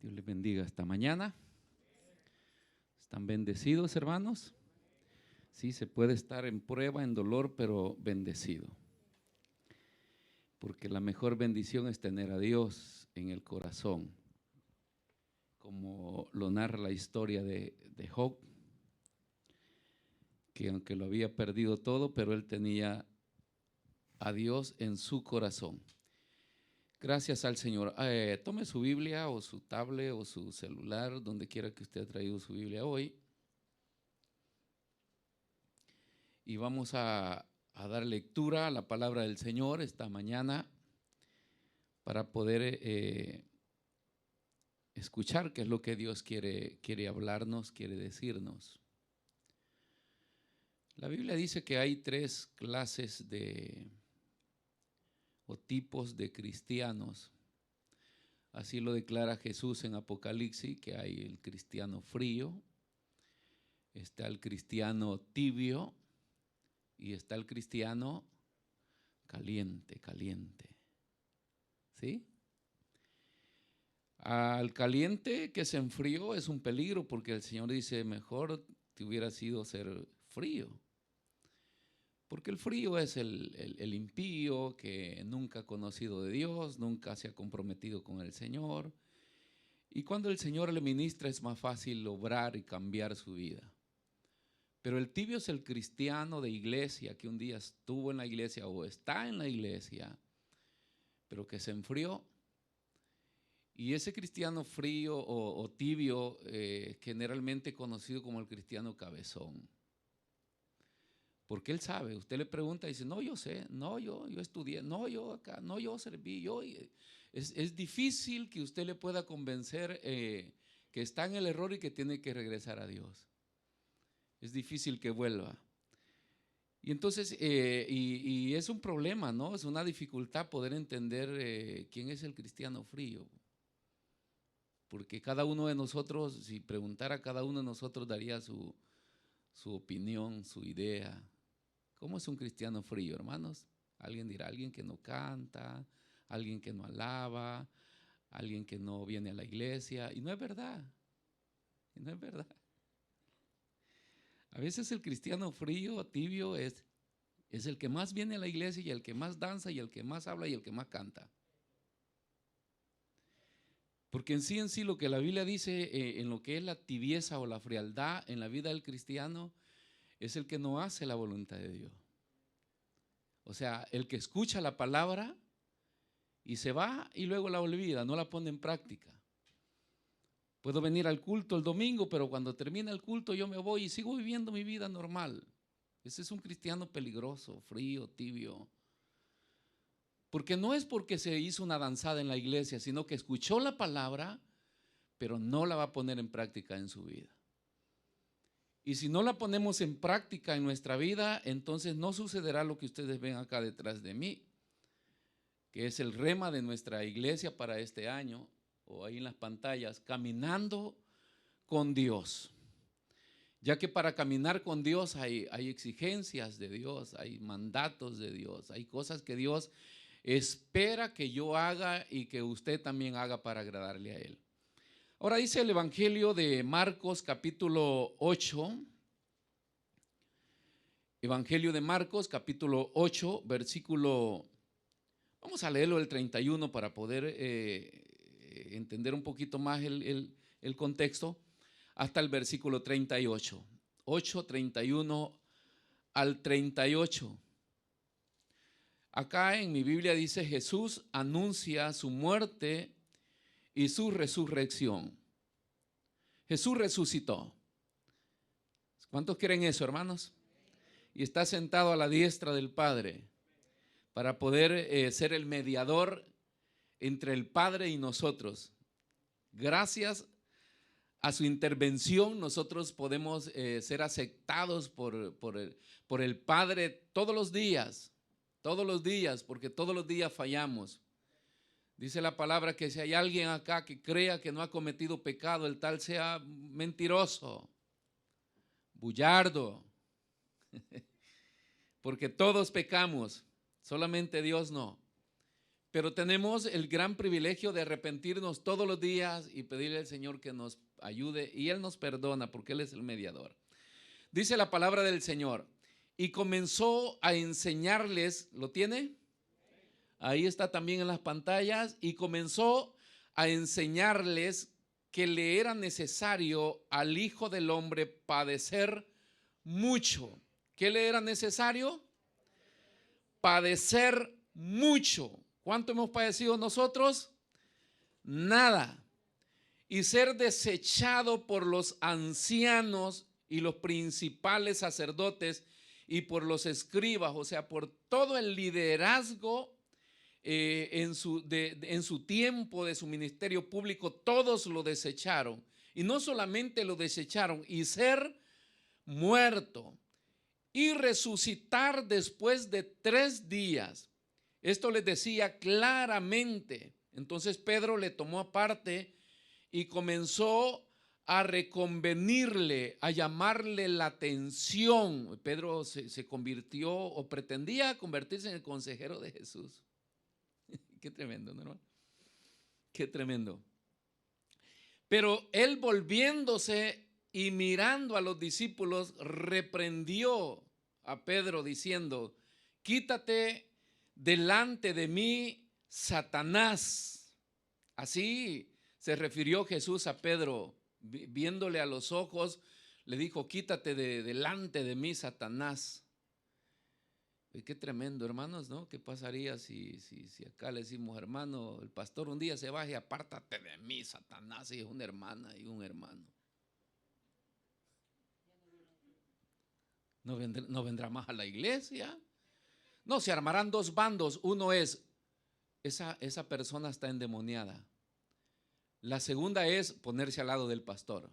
Dios les bendiga esta mañana. ¿Están bendecidos, hermanos? Sí, se puede estar en prueba, en dolor, pero bendecido. Porque la mejor bendición es tener a Dios en el corazón. Como lo narra la historia de Job, que aunque lo había perdido todo, pero él tenía a Dios en su corazón. Gracias al Señor. Tome su Biblia o su tablet o su celular, donde quiera que usted ha traído su Biblia hoy. Y vamos a dar lectura a la palabra del Señor esta mañana para poder escuchar qué es lo que Dios quiere hablarnos, quiere decirnos. La Biblia dice que hay tres clases o tipos de cristianos. Así lo declara Jesús en Apocalipsis, que hay el cristiano frío, está el cristiano tibio y está el cristiano caliente. ¿Sí? Al caliente que se enfrió es un peligro, porque el Señor dice, mejor te hubiera sido ser frío. Porque el frío es el impío que nunca ha conocido de Dios, nunca se ha comprometido con el Señor. Y cuando el Señor le ministra es más fácil obrar y cambiar su vida. Pero el tibio es el cristiano de iglesia que un día estuvo en la iglesia o está en la iglesia, pero que se enfrió. Y ese cristiano frío o tibio, generalmente conocido como el cristiano cabezón. Porque él sabe, usted le pregunta y dice, no, yo sé, no, yo estudié, no, yo acá, no, yo serví, yo. Es difícil que usted le pueda convencer que está en el error y que tiene que regresar a Dios. Es difícil que vuelva. Y entonces, y es un problema, ¿no? Es una dificultad poder entender quién es el cristiano frío. Porque cada uno de nosotros, si preguntara a cada uno de nosotros, daría su opinión, su idea. ¿Cómo es un cristiano frío, hermanos? Alguien dirá, alguien que no canta, alguien que no alaba, alguien que no viene a la iglesia. Y no es verdad, no es verdad. A veces el cristiano frío, tibio, es el que más viene a la iglesia y el que más danza y el que más habla y el que más canta. Porque en sí lo que la Biblia dice en lo que es la tibieza o la frialdad en la vida del cristiano es el que no hace la voluntad de Dios. O sea, el que escucha la palabra y se va y luego la olvida, no la pone en práctica. Puedo venir al culto el domingo, pero cuando termina el culto yo me voy y sigo viviendo mi vida normal. Ese es un cristiano peligroso, frío, tibio. Porque no es porque se hizo una danzada en la iglesia, sino que escuchó la palabra, pero no la va a poner en práctica en su vida. Y si no la ponemos en práctica en nuestra vida, entonces no sucederá lo que ustedes ven acá detrás de mí, que es el rema de nuestra iglesia para este año, o ahí en las pantallas, caminando con Dios. Ya que para caminar con Dios hay exigencias de Dios, hay mandatos de Dios, hay cosas que Dios espera que yo haga y que usted también haga para agradarle a Él. Ahora dice el Evangelio de Marcos capítulo 8, Evangelio de Marcos capítulo 8, versículo, vamos a leerlo el 31 para poder entender un poquito más el contexto, hasta el versículo 38, 8, 31 al 38. Acá en mi Biblia dice, Jesús anuncia su muerte y su resurrección. Jesús resucitó. ¿Cuántos creen eso, hermanos? Y está sentado a la diestra del Padre para poder ser el mediador entre el Padre y nosotros. Gracias a su intervención nosotros podemos ser aceptados por el Padre todos los días, porque todos los días fallamos. Dice la palabra que si hay alguien acá que crea que no ha cometido pecado, el tal sea mentiroso, bullardo, porque todos pecamos, solamente Dios no. Pero tenemos el gran privilegio de arrepentirnos todos los días y pedirle al Señor que nos ayude, y Él nos perdona porque Él es el mediador. Dice la palabra del Señor, y comenzó a enseñarles, ¿lo tiene? Ahí está también en las pantallas, y comenzó a enseñarles que le era necesario al Hijo del Hombre padecer mucho. ¿Qué le era necesario? Padecer mucho. ¿Cuánto hemos padecido nosotros? Nada. Y ser desechado por los ancianos y los principales sacerdotes y por los escribas, o sea, por todo el liderazgo en su tiempo de su ministerio público, todos lo desecharon. Y no solamente lo desecharon, y ser muerto y resucitar después de 3 días. Esto les decía claramente. Entonces Pedro le tomó aparte y comenzó a reconvenirle, a llamarle la atención. Pedro se convirtió o pretendía convertirse en el consejero de Jesús. Qué tremendo, ¿no, hermano? Qué tremendo. Pero él, volviéndose y mirando a los discípulos, reprendió a Pedro diciendo: quítate delante de mí, Satanás. Así se refirió Jesús a Pedro, viéndole a los ojos, le dijo: quítate delante de mí, Satanás. Y qué tremendo, hermanos, ¿no? ¿Qué pasaría si acá le decimos: hermano, el pastor un día se baje, apártate de mí, Satanás, y es una hermana y un hermano? No vendrá más a la iglesia. No, se armarán 2 bandos. Uno es, esa persona está endemoniada. La segunda es ponerse al lado del pastor.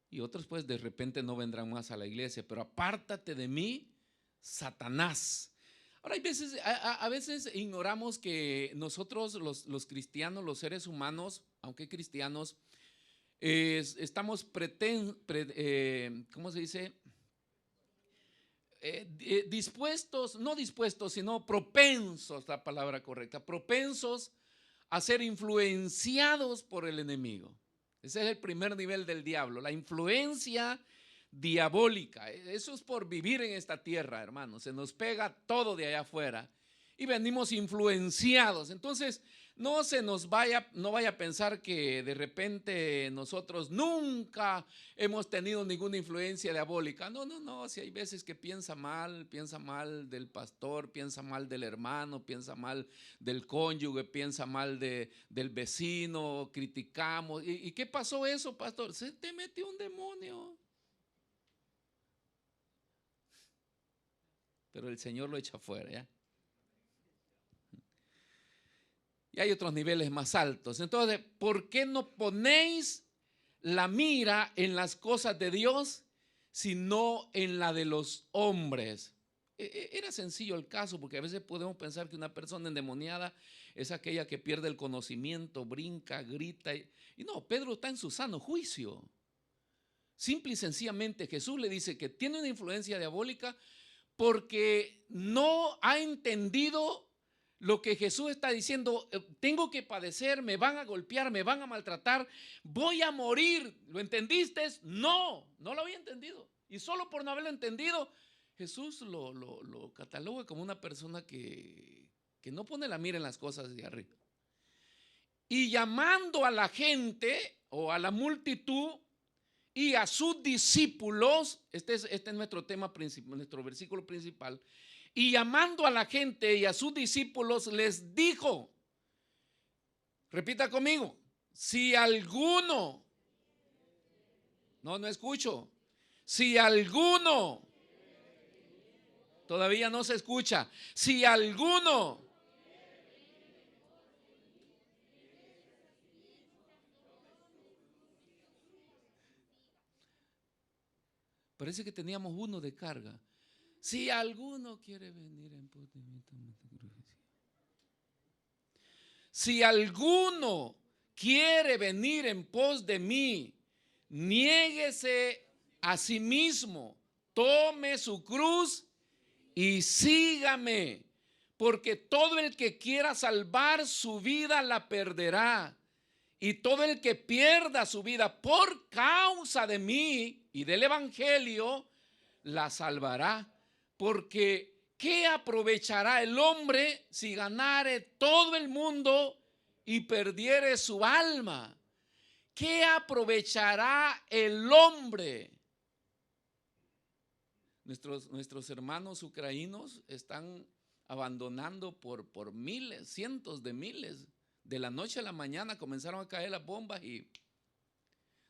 Y otros pues de repente no vendrán más a la iglesia. Pero apártate de mí, Satanás. Ahora a veces ignoramos que nosotros los cristianos, los seres humanos, aunque cristianos, estamos ¿cómo se dice? Dispuestos, no dispuestos, sino propensos, la palabra correcta, propensos a ser influenciados por el enemigo. Ese es el primer nivel del diablo, la influencia diabólica. Eso es por vivir en esta tierra, hermanos. Se nos pega todo de allá afuera y venimos influenciados. Entonces, no vaya a pensar que de repente nosotros nunca hemos tenido ninguna influencia diabólica. No. Si hay veces que piensa mal del pastor, piensa mal del hermano, piensa mal del cónyuge, piensa mal del vecino, criticamos. ¿Y qué pasó eso, pastor? Se te metió un demonio. Pero el Señor lo echa fuera, ¿ya? Y hay otros niveles más altos. Entonces, ¿por qué no ponéis la mira en las cosas de Dios, sino en la de los hombres? Era sencillo el caso, porque a veces podemos pensar que una persona endemoniada es aquella que pierde el conocimiento, brinca, grita. Y no, Pedro está en su sano juicio. Simple y sencillamente Jesús le dice que tiene una influencia diabólica porque no ha entendido lo que Jesús está diciendo. Tengo que padecer, me van a golpear, me van a maltratar, voy a morir. ¿Lo entendiste? No lo había entendido. Y solo por no haberlo entendido, Jesús lo cataloga como una persona que no pone la mira en las cosas de arriba. Y llamando a la gente o a la multitud y a sus discípulos, este es nuestro tema principal, nuestro versículo principal. Y llamando a la gente y a sus discípulos les dijo, repita conmigo: si alguno, no escucho, si alguno, todavía no se escucha, si alguno parece que teníamos uno de carga. Si alguno quiere venir en pos de mí, si alguno quiere venir en pos de mí, niéguese a sí mismo, tome su cruz y sígame. porque todo el que quiera salvar su vida la perderá. Y todo el que pierda su vida por causa de mí y del evangelio, la salvará. Porque ¿qué aprovechará el hombre si ganare todo el mundo y perdiere su alma? ¿Qué aprovechará el hombre? Nuestros hermanos ucranianos están abandonando por miles, cientos de miles. De la noche a la mañana comenzaron a caer las bombas y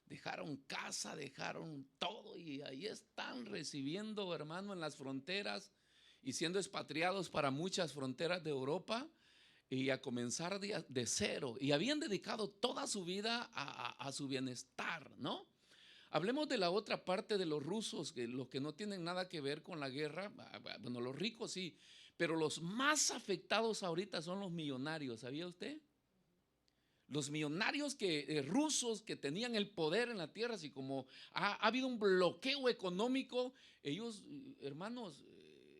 dejaron casa, dejaron todo, y ahí están recibiendo, hermano, en las fronteras y siendo expatriados para muchas fronteras de Europa, y a comenzar de cero. Y habían dedicado toda su vida a su bienestar, ¿no? Hablemos de la otra parte de los rusos, los que no tienen nada que ver con la guerra. Bueno, los ricos sí, pero los más afectados ahorita son los millonarios, ¿sabía usted? Los millonarios rusos que tenían el poder en la tierra, así como ha habido un bloqueo económico, ellos, hermanos,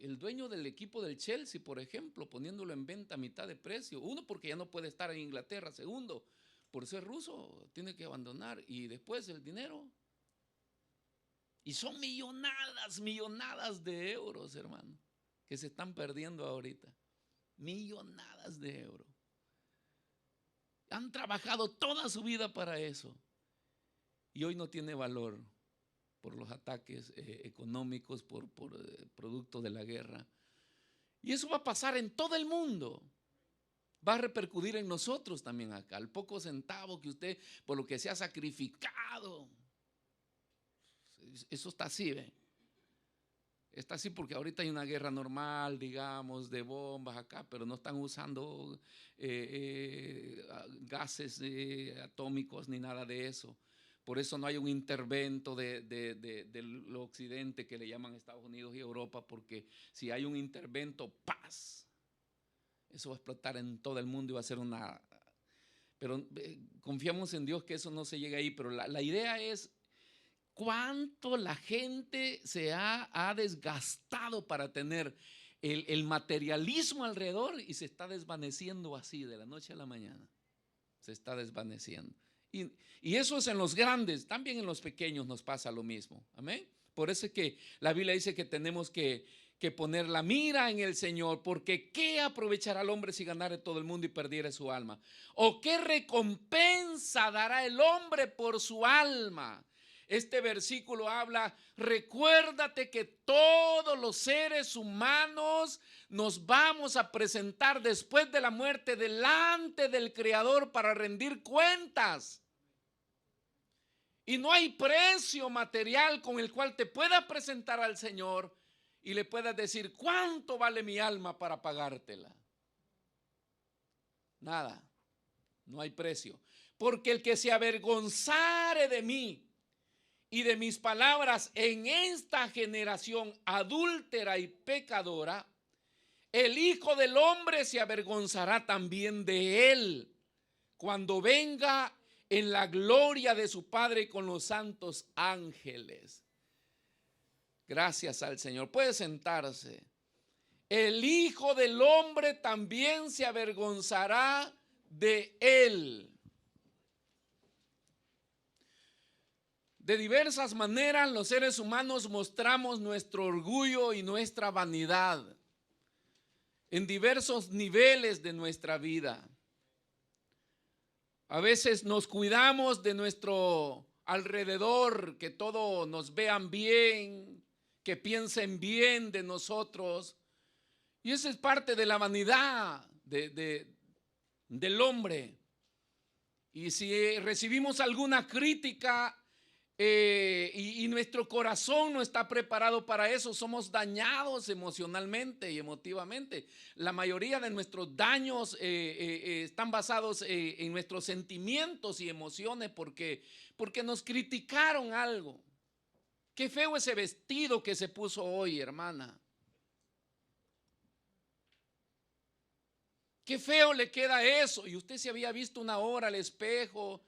el dueño del equipo del Chelsea, por ejemplo, poniéndolo en venta a mitad de precio. Uno, porque ya no puede estar en Inglaterra. Segundo, por ser ruso, tiene que abandonar. Y después el dinero. Y son millonadas de euros, hermano, que se están perdiendo ahorita. Millonadas de euros. Han trabajado toda su vida para eso. Y hoy no tiene valor por los ataques económicos, por producto de la guerra. Y eso va a pasar en todo el mundo. Va a repercutir en nosotros también acá. El poco centavo que usted, por lo que se ha sacrificado. Eso está así, ¿ve? Está así porque ahorita hay una guerra normal, digamos, de bombas acá, pero no están usando gases atómicos ni nada de eso. Por eso no hay un intervento del occidente que le llaman Estados Unidos y Europa, porque si hay un intervento, ¡paz! Eso va a explotar en todo el mundo y va a ser una... Pero confiamos en Dios que eso no se llegue ahí, pero la idea es cuánto la gente se ha desgastado para tener el materialismo alrededor, y se está desvaneciendo así de la noche a la mañana. Se está desvaneciendo. Y eso es en los grandes, también en los pequeños nos pasa lo mismo. Amén. Por eso es que la Biblia dice que tenemos que poner la mira en el Señor, porque ¿qué aprovechará el hombre si ganare todo el mundo y perdiere su alma? ¿O qué recompensa dará el hombre por su alma? Este versículo habla, recuérdate que todos los seres humanos nos vamos a presentar después de la muerte delante del Creador para rendir cuentas. Y no hay precio material con el cual te puedas presentar al Señor y le puedas decir, ¿cuánto vale mi alma para pagártela? Nada, no hay precio. Porque el que se avergonzare de mí y de mis palabras en esta generación adúltera y pecadora, el Hijo del Hombre se avergonzará también de él cuando venga en la gloria de su Padre con los santos ángeles. Gracias al Señor. Puede sentarse. El Hijo del Hombre también se avergonzará de él. De diversas maneras los seres humanos mostramos nuestro orgullo y nuestra vanidad en diversos niveles de nuestra vida. A veces nos cuidamos de nuestro alrededor, que todos nos vean bien, que piensen bien de nosotros. Y esa es parte de la vanidad del hombre. Y si recibimos alguna crítica y nuestro corazón no está preparado para eso, somos dañados emocionalmente y emotivamente. La mayoría de nuestros daños están basados en nuestros sentimientos y emociones porque nos criticaron algo. Qué feo ese vestido que se puso hoy, hermana. Qué feo le queda eso. Y usted se había visto una hora al espejo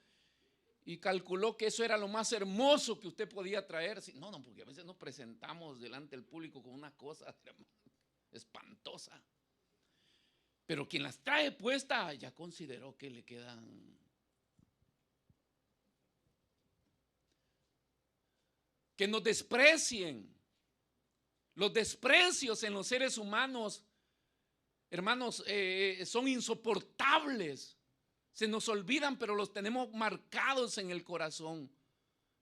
y calculó que eso era lo más hermoso que usted podía traer. No, porque a veces nos presentamos delante del público con una cosa espantosa. Pero quien las trae puestas ya consideró que le quedan. Que nos desprecien. Los desprecios en los seres humanos, hermanos, son insoportables. Se nos olvidan, pero los tenemos marcados en el corazón.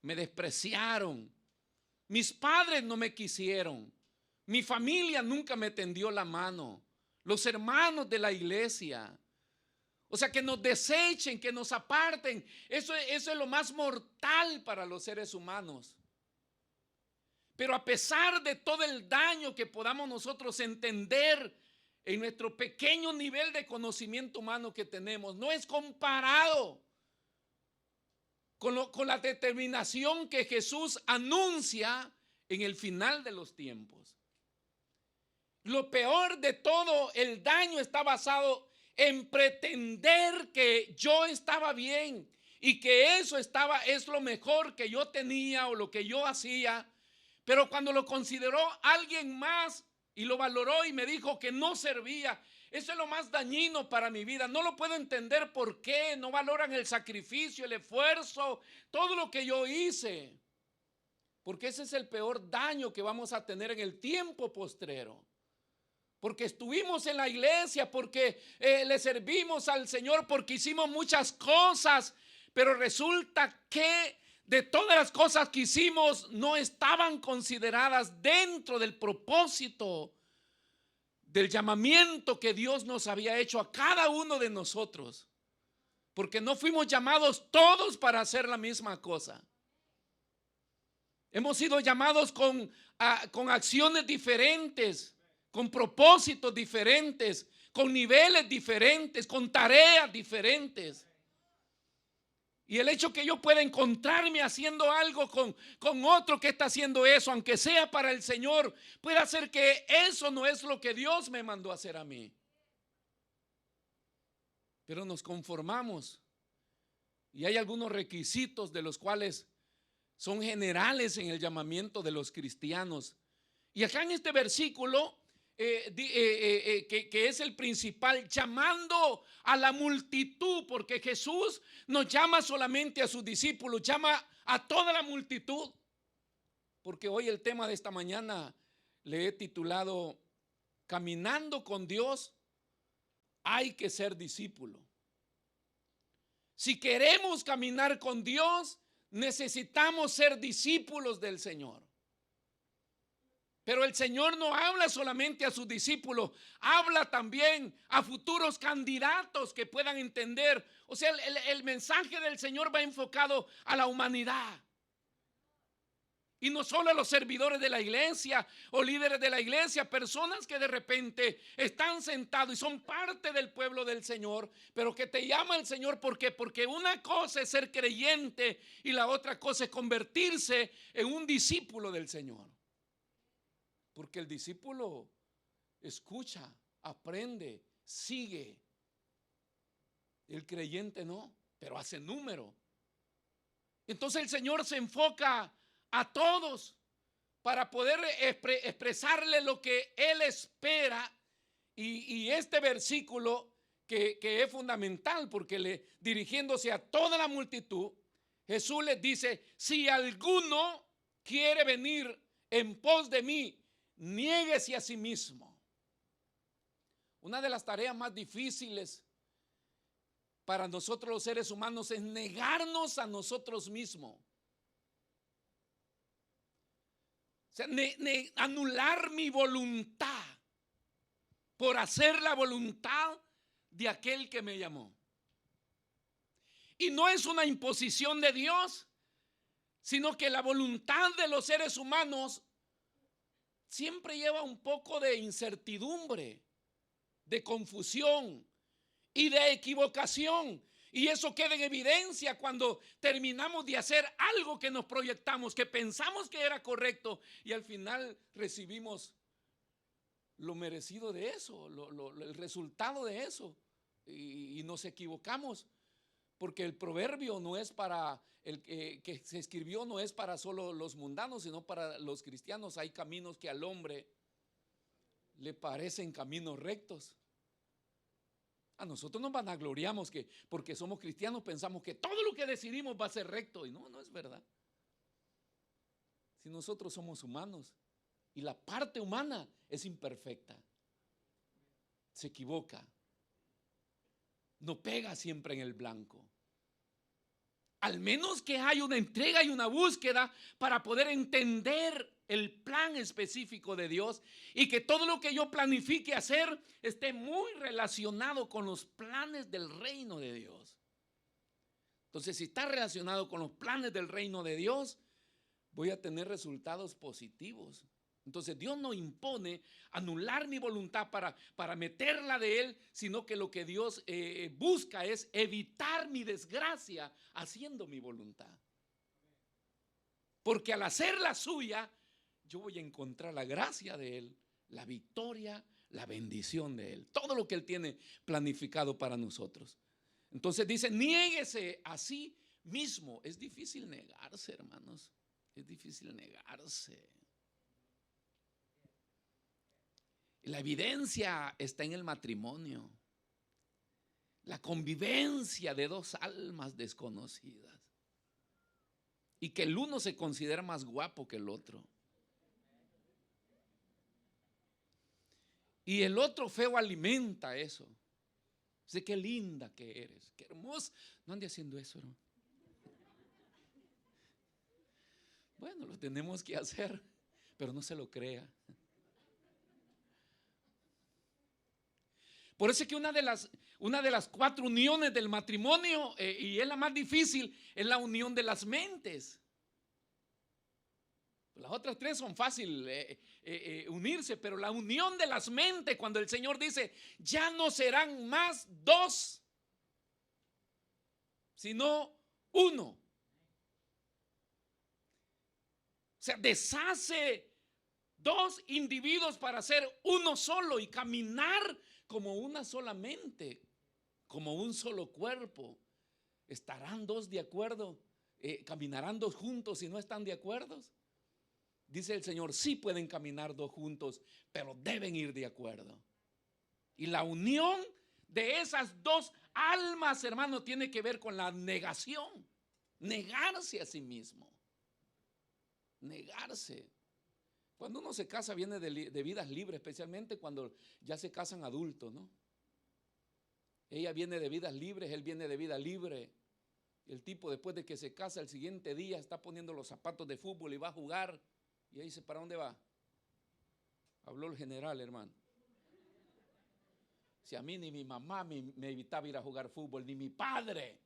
Me despreciaron. Mis padres no me quisieron. Mi familia nunca me tendió la mano. Los hermanos de la iglesia. O sea, que nos desechen, que nos aparten. Eso es lo más mortal para los seres humanos. Pero a pesar de todo el daño que podamos nosotros entender en nuestro pequeño nivel de conocimiento humano que tenemos, no es comparado con la determinación que Jesús anuncia en el final de los tiempos. Lo peor de todo el daño está basado en pretender que yo estaba bien y que eso es lo mejor que yo tenía o lo que yo hacía. Pero cuando lo consideró alguien más y lo valoró y me dijo que no servía, eso es lo más dañino para mi vida. No lo puedo entender por qué no valoran el sacrificio, el esfuerzo, todo lo que yo hice. Porque ese es el peor daño que vamos a tener en el tiempo postrero. Porque estuvimos en la iglesia, porque le servimos al Señor, porque hicimos muchas cosas, pero resulta que de todas las cosas que hicimos no estaban consideradas dentro del propósito del llamamiento que Dios nos había hecho a cada uno de nosotros. Porque no fuimos llamados todos para hacer la misma cosa. Hemos sido llamados con acciones diferentes, con propósitos diferentes, con niveles diferentes, con tareas diferentes. Y el hecho que yo pueda encontrarme haciendo algo con otro que está haciendo eso, aunque sea para el Señor, puede hacer que eso no es lo que Dios me mandó a hacer a mí. Pero nos conformamos. Y hay algunos requisitos de los cuales son generales en el llamamiento de los cristianos. Y acá en este versículo, que es el principal, llamando a la multitud, porque Jesús no llama solamente a sus discípulos, llama a toda la multitud. Porque hoy el tema de esta mañana le he titulado Caminando con Dios, hay que ser discípulo. Si queremos caminar con Dios, necesitamos ser discípulos del Señor. Pero el Señor no habla solamente a sus discípulos, habla también a futuros candidatos que puedan entender. O sea, el mensaje del Señor va enfocado a la humanidad. Y no solo a los servidores de la iglesia o líderes de la iglesia, personas que de repente están sentados y son parte del pueblo del Señor, pero que te llama el Señor. ¿Por qué? Porque una cosa es ser creyente y la otra cosa es convertirse en un discípulo del Señor. Porque el discípulo escucha, aprende, sigue. El creyente no, pero hace número. Entonces el Señor se enfoca a todos para poder expresarle lo que Él espera. Y este versículo que es fundamental, porque dirigiéndose a toda la multitud, Jesús les dice: si alguno quiere venir en pos de mí, niéguese a sí mismo. Una de las tareas más difíciles para nosotros los seres humanos es negarnos a nosotros mismos. O sea, anular mi voluntad por hacer la voluntad de aquel que me llamó. Y no es una imposición de Dios, sino que la voluntad de los seres humanos siempre lleva un poco de incertidumbre, de confusión y de equivocación. Y eso queda en evidencia cuando terminamos de hacer algo que nos proyectamos, que pensamos que era correcto, y al final recibimos lo merecido de eso, el resultado de eso, y nos equivocamos. Porque el proverbio no es para el que se escribió, no es para solo los mundanos, sino para los cristianos. Hay caminos que al hombre le parecen caminos rectos, A nosotros nos vanagloriamos que porque somos cristianos pensamos que todo lo que decidimos va a ser recto. Y no, no es verdad. Si nosotros somos humanos y la parte humana es imperfecta, se equivoca, no pega siempre en el blanco. Al menos que haya una entrega y una búsqueda para poder entender el plan específico de Dios y que todo lo que yo planifique hacer esté muy relacionado con los planes del reino de Dios. Entonces, si está relacionado con los planes del reino de Dios, voy a tener resultados positivos. Entonces Dios no impone anular mi voluntad para meterla de Él, sino que lo que Dios busca es evitar mi desgracia haciendo mi voluntad. Porque al hacer la suya, yo voy a encontrar la gracia de Él, la victoria, la bendición de Él, todo lo que Él tiene planificado para nosotros. Entonces dice, niéguese a sí mismo. Es difícil negarse, hermanos, es difícil negarse. La evidencia está en el matrimonio, la convivencia de dos almas desconocidas y que el uno se considera más guapo que el otro y el otro feo alimenta eso. Sé qué linda que eres, qué hermosa. No ande haciendo eso, hermano. Bueno, lo tenemos que hacer, pero no se lo crea. Por eso es que una de las 4 uniones del matrimonio, y es la más difícil, es la unión de las mentes. Las otras 3 son fáciles unirse, pero la unión de las mentes, cuando el Señor dice, ya no serán más 2, sino 1. O sea, deshace 2 individuos para ser uno solo y caminar como una sola mente, como un solo cuerpo. ¿Estarán 2 de acuerdo? ¿Caminarán 2 juntos si no están de acuerdo? Dice el Señor, sí pueden caminar 2 juntos, pero deben ir de acuerdo. Y la unión de esas 2 almas, hermano, tiene que ver con la negación. Negarse a sí mismo. Negarse. Cuando uno se casa viene de vidas libres, especialmente cuando ya se casan adultos, ¿no? Ella viene de vidas libres, él viene de vida libre. El tipo después de que se casa el siguiente día está poniendo los zapatos de fútbol y va a jugar. Y ella dice, ¿para dónde va? Habló el general, hermano. Si a mí ni mi mamá me evitaba ir a jugar fútbol, ni mi padre.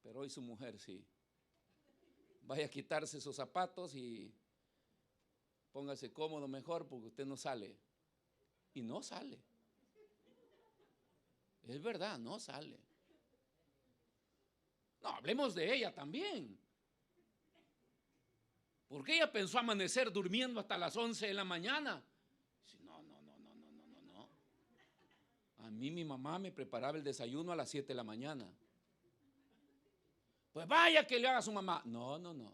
Pero hoy su mujer sí. Vaya a quitarse esos zapatos y póngase cómodo mejor porque usted no sale. Y no sale. Es verdad, no sale. No, hablemos de ella también. Porque ella pensó amanecer durmiendo hasta las 11 de la mañana. No. A mí mi mamá me preparaba el desayuno a las 7 de la mañana. Pues vaya que le haga a su mamá. No.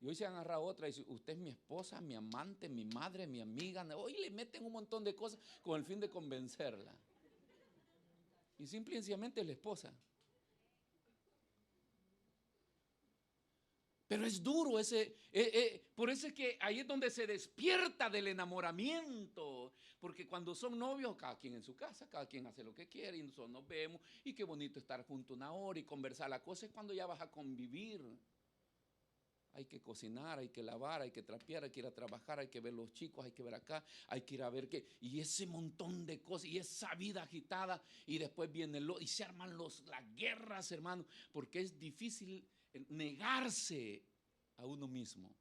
Y hoy se han agarrado otra y dice, usted es mi esposa, mi amante, mi madre, mi amiga. Hoy le meten un montón de cosas con el fin de convencerla. Y simple y sencillamente es la esposa. Pero es duro por eso es que ahí es donde se despierta del enamoramiento. Porque cuando son novios, cada quien en su casa, cada quien hace lo que quiere y nosotros nos vemos. Y qué bonito estar junto una hora y conversar. La cosa es cuando ya vas a convivir. Hay que cocinar, hay que lavar, hay que trapear, hay que ir a trabajar, hay que ver los chicos, hay que ver acá, hay que ir a ver qué. Y ese montón de cosas y esa vida agitada. Y después viene y se arman las guerras, hermano. Porque es difícil negarse a uno mismo.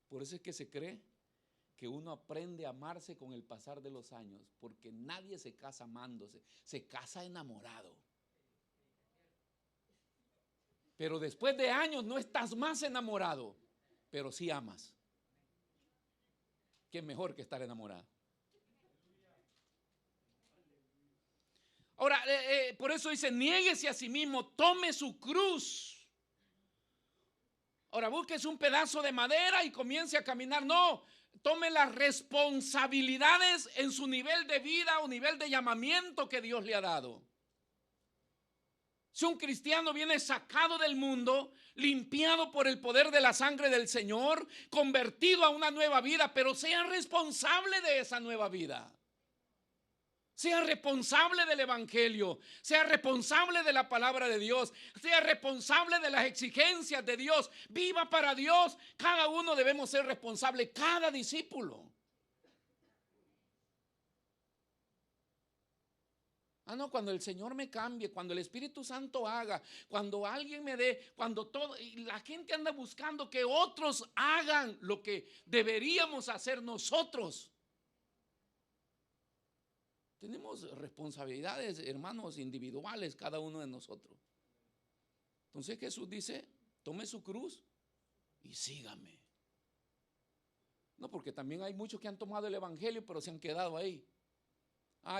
Por eso es que se cree que uno aprende a amarse con el pasar de los años, porque nadie se casa amándose, se casa enamorado. Pero después de años no estás más enamorado, pero sí amas. ¿Qué es mejor que estar enamorado? Ahora, por eso dice, niéguese a sí mismo, tome su cruz. Ahora, búsquese un pedazo de madera y comience a caminar. No, tome las responsabilidades en su nivel de vida o nivel de llamamiento que Dios le ha dado. Si un cristiano viene sacado del mundo, limpiado por el poder de la sangre del Señor, convertido a una nueva vida, pero sea responsable de esa nueva vida. Sea responsable del evangelio, sea responsable de la palabra de Dios, sea responsable de las exigencias de Dios, viva para Dios. Cada uno debemos ser responsable, cada discípulo. No, cuando el Señor me cambie, cuando el Espíritu Santo haga, cuando alguien me dé, cuando todo, y la gente anda buscando que otros hagan lo que deberíamos hacer nosotros. Tenemos responsabilidades, hermanos, individuales, cada uno de nosotros. Entonces Jesús dice, tome su cruz y sígame. No, porque también hay muchos que han tomado el evangelio, pero se han quedado ahí.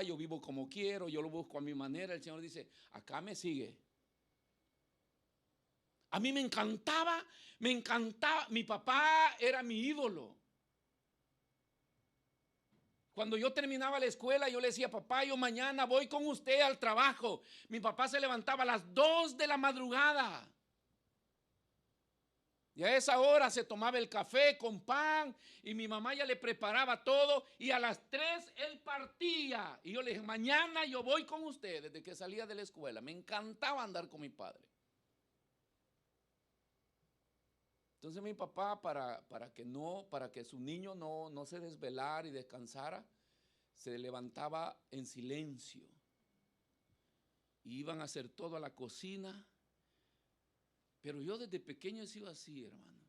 Yo vivo como quiero, yo lo busco a mi manera. El Señor dice, acá me sigue. A mí me encantaba, mi papá era mi ídolo. Cuando yo terminaba la escuela, yo le decía, papá, yo mañana voy con usted al trabajo. Mi papá se levantaba a las 2 de la madrugada. Y a esa hora se tomaba el café con pan y mi mamá ya le preparaba todo. Y a las 3 él partía. Y yo le dije, mañana yo voy con usted desde que salía de la escuela. Me encantaba andar con mi padre. Entonces mi papá, para que su niño no se desvelara y descansara, se levantaba en silencio. Y iban a hacer todo a la cocina. Pero yo desde pequeño he sido así, hermano.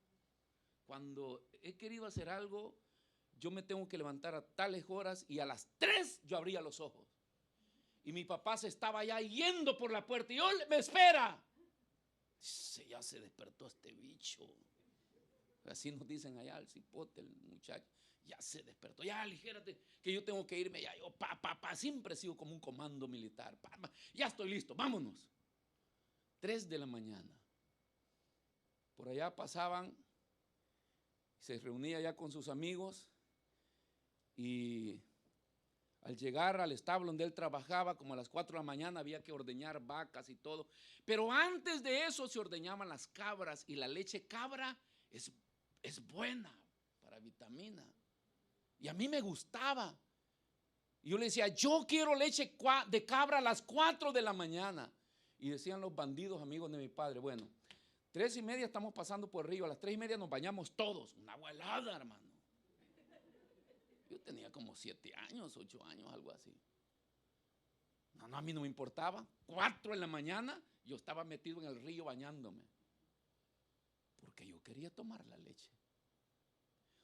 Cuando he querido hacer algo, yo me tengo que levantar a tales horas y a las 3 yo abría los ojos. Y mi papá se estaba ya yendo por la puerta y yo, me espera. Ya se despertó este bicho. Así nos dicen allá, el cipote, el muchacho. Ya se despertó, ya aligérate, que yo tengo que irme ya. Yo, siempre he sido como un comando militar. Ya estoy listo, vámonos. 3 de la mañana. Por allá pasaban, se reunía ya con sus amigos y al llegar al establo donde él trabajaba, como a las 4 de la mañana, había que ordeñar vacas y todo. Pero antes de eso se ordeñaban las cabras y la leche cabra es buena para vitamina. Y a mí me gustaba. Y yo le decía, yo quiero leche de cabra a las 4 de la mañana. Y decían los bandidos amigos de mi padre, bueno, 3:30 estamos pasando por el río, a las 3:30 nos bañamos todos. Una agua helada, hermano. Yo tenía como 7 años, 8 años, algo así. No, a mí no me importaba. 4 de la mañana yo estaba metido en el río bañándome. Porque yo quería tomar la leche.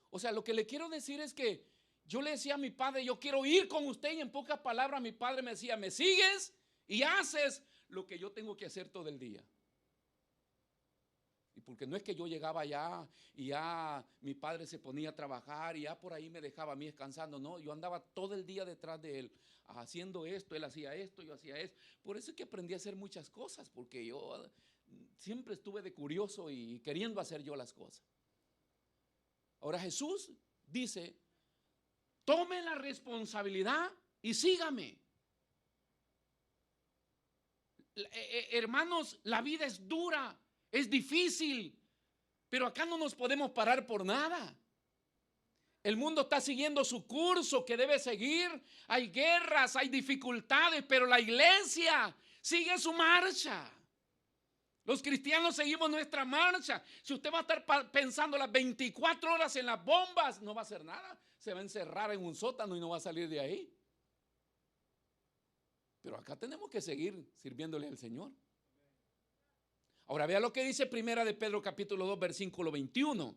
O sea, lo que le quiero decir es que yo le decía a mi padre, yo quiero ir con usted, y en pocas palabras mi padre me decía, me sigues y haces lo que yo tengo que hacer todo el día. Y porque no es que yo llegaba allá y ya mi padre se ponía a trabajar y ya por ahí me dejaba a mí descansando. No, yo andaba todo el día detrás de él, haciendo esto, él hacía esto, yo hacía esto. Por eso es que aprendí a hacer muchas cosas, porque yo siempre estuve de curioso y queriendo hacer yo las cosas. Ahora Jesús dice, tome la responsabilidad y sígame. Hermanos, la vida es dura, es difícil, pero acá no nos podemos parar por nada. El mundo está siguiendo su curso que debe seguir. Hay guerras, hay dificultades, pero la iglesia sigue su marcha. Los cristianos seguimos nuestra marcha. Si usted va a estar pensando las 24 horas en las bombas, no va a hacer nada. Se va a encerrar en un sótano y no va a salir de ahí. Pero acá tenemos que seguir sirviéndole al Señor. Ahora vea lo que dice Primera de Pedro capítulo 2 versículo 21.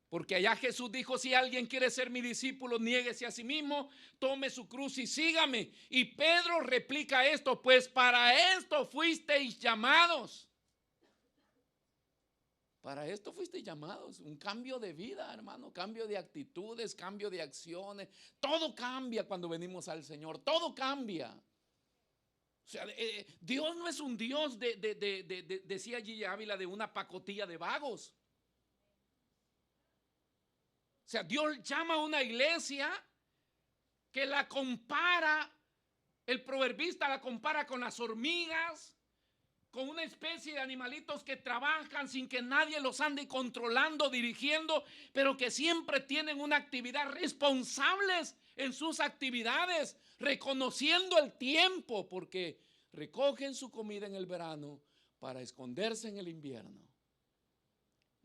Porque allá Jesús dijo, si alguien quiere ser mi discípulo, niéguese a sí mismo, tome su cruz y sígame. Y Pedro replica esto, pues para esto fuisteis llamados. Para esto fuisteis llamados. Un cambio de vida, hermano, cambio de actitudes, cambio de acciones. Todo cambia cuando venimos al Señor, todo cambia. O sea, Dios no es un Dios decía Gigi Ávila, de una pacotilla de vagos. O sea, Dios llama a una iglesia que la compara, el proverbista la compara con las hormigas, con una especie de animalitos que trabajan sin que nadie los ande controlando, dirigiendo, pero que siempre tienen una actividad, responsables en sus actividades, reconociendo el tiempo, porque recogen su comida en el verano para esconderse en el invierno.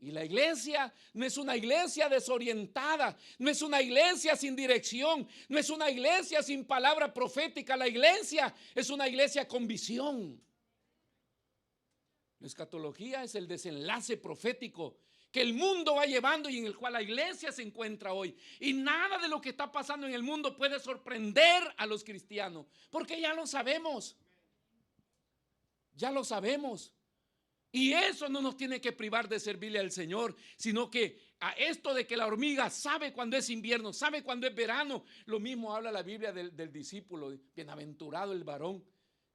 Y la iglesia no es una iglesia desorientada, no es una iglesia sin dirección, no es una iglesia sin palabra profética. La iglesia es una iglesia con visión. La escatología es el desenlace profético que el mundo va llevando y en el cual la iglesia se encuentra hoy. Y nada de lo que está pasando en el mundo puede sorprender a los cristianos, porque ya lo sabemos. Ya lo sabemos. Y eso no nos tiene que privar de servirle al Señor, sino que a esto de que la hormiga sabe cuando es invierno, sabe cuando es verano. Lo mismo habla la Biblia del discípulo. Bienaventurado el varón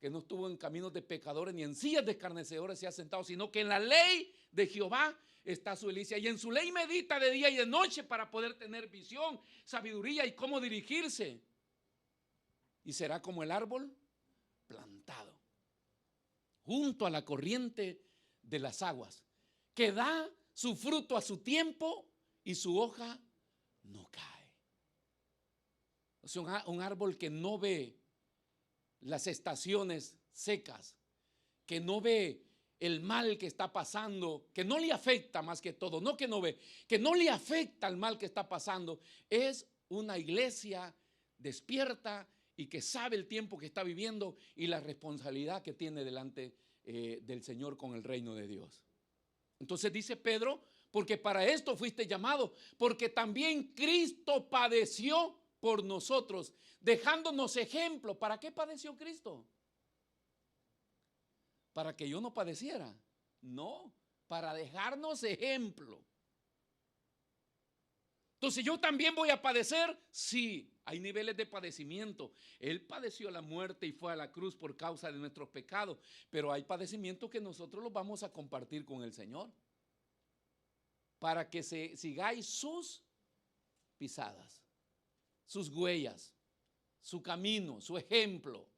que no estuvo en caminos de pecadores ni en sillas de escarnecedores se ha sentado, sino que en la ley de Jehová está su delicia, y en su ley medita de día y de noche para poder tener visión, sabiduría y cómo dirigirse. Y será como el árbol plantado junto a la corriente de las aguas, que da su fruto a su tiempo y su hoja no cae. O sea, un árbol que no ve las estaciones secas, que no ve el mal que está pasando, que no le afecta más que todo, no que no ve, que no le afecta el mal que está pasando, es una iglesia despierta y que sabe el tiempo que está viviendo y la responsabilidad que tiene delante del Señor con el reino de Dios. Entonces dice Pedro, porque para esto fuiste llamado, porque también Cristo padeció por nosotros, dejándonos ejemplo. ¿Para qué padeció Cristo? ¿Para que yo no padeciera? No, para dejarnos ejemplo. Entonces, ¿yo también voy a padecer? Sí, hay niveles de padecimiento. Él padeció la muerte y fue a la cruz por causa de nuestros pecados, pero hay padecimientos que nosotros los vamos a compartir con el Señor para que sigáis sus pisadas, sus huellas, su camino, su ejemplo.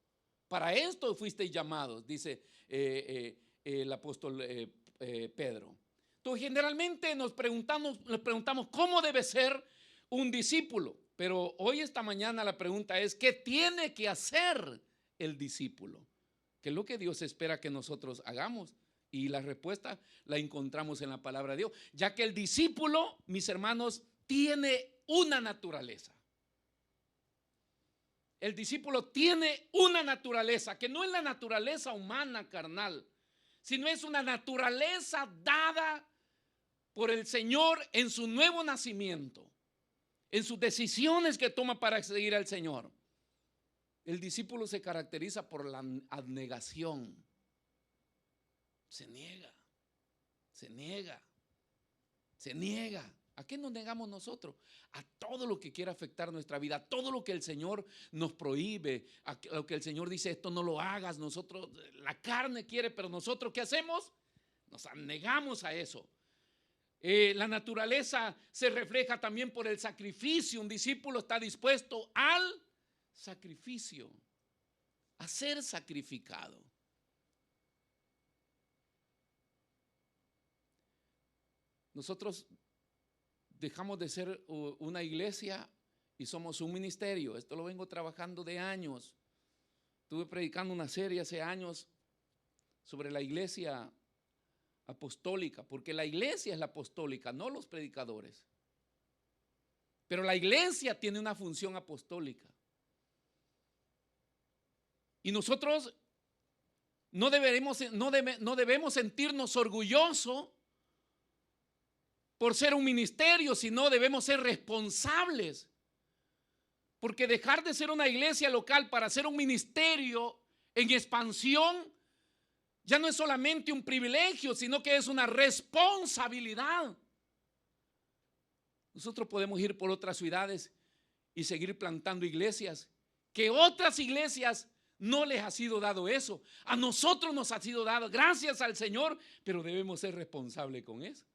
Para esto fuisteis llamados, dice el apóstol Pedro. Entonces, generalmente nos preguntamos cómo debe ser un discípulo, pero hoy, esta mañana, la pregunta es: ¿qué tiene que hacer el discípulo? ¿Qué es lo que Dios espera que nosotros hagamos? Y la respuesta la encontramos en la palabra de Dios, ya que el discípulo, mis hermanos, tiene una naturaleza. El discípulo tiene una naturaleza que no es la naturaleza humana carnal, sino es una naturaleza dada por el Señor en su nuevo nacimiento, en sus decisiones que toma para seguir al Señor. El discípulo se caracteriza por la abnegación. Se niega, se niega, se niega. ¿A qué nos negamos nosotros? A todo lo que quiera afectar nuestra vida, a todo lo que el Señor nos prohíbe, a lo que el Señor dice: esto no lo hagas. Nosotros, la carne quiere, pero nosotros, ¿qué hacemos? Nos negamos a eso. La naturaleza se refleja también por el sacrificio. Un discípulo está dispuesto al sacrificio, a ser sacrificado. Nosotros dejamos de ser una iglesia y somos un ministerio. Esto lo vengo trabajando de años. Estuve predicando una serie hace años sobre la iglesia apostólica, porque la iglesia es la apostólica, no los predicadores. Pero la iglesia tiene una función apostólica. Y nosotros no debemos sentirnos orgullosos por ser un ministerio, sino debemos ser responsables. Porque dejar de ser una iglesia local para ser un ministerio en expansión ya no es solamente un privilegio, sino que es una responsabilidad. Nosotros podemos ir por otras ciudades y seguir plantando iglesias, que otras iglesias no les ha sido dado eso. A nosotros nos ha sido dado, gracias al Señor, pero debemos ser responsables con eso.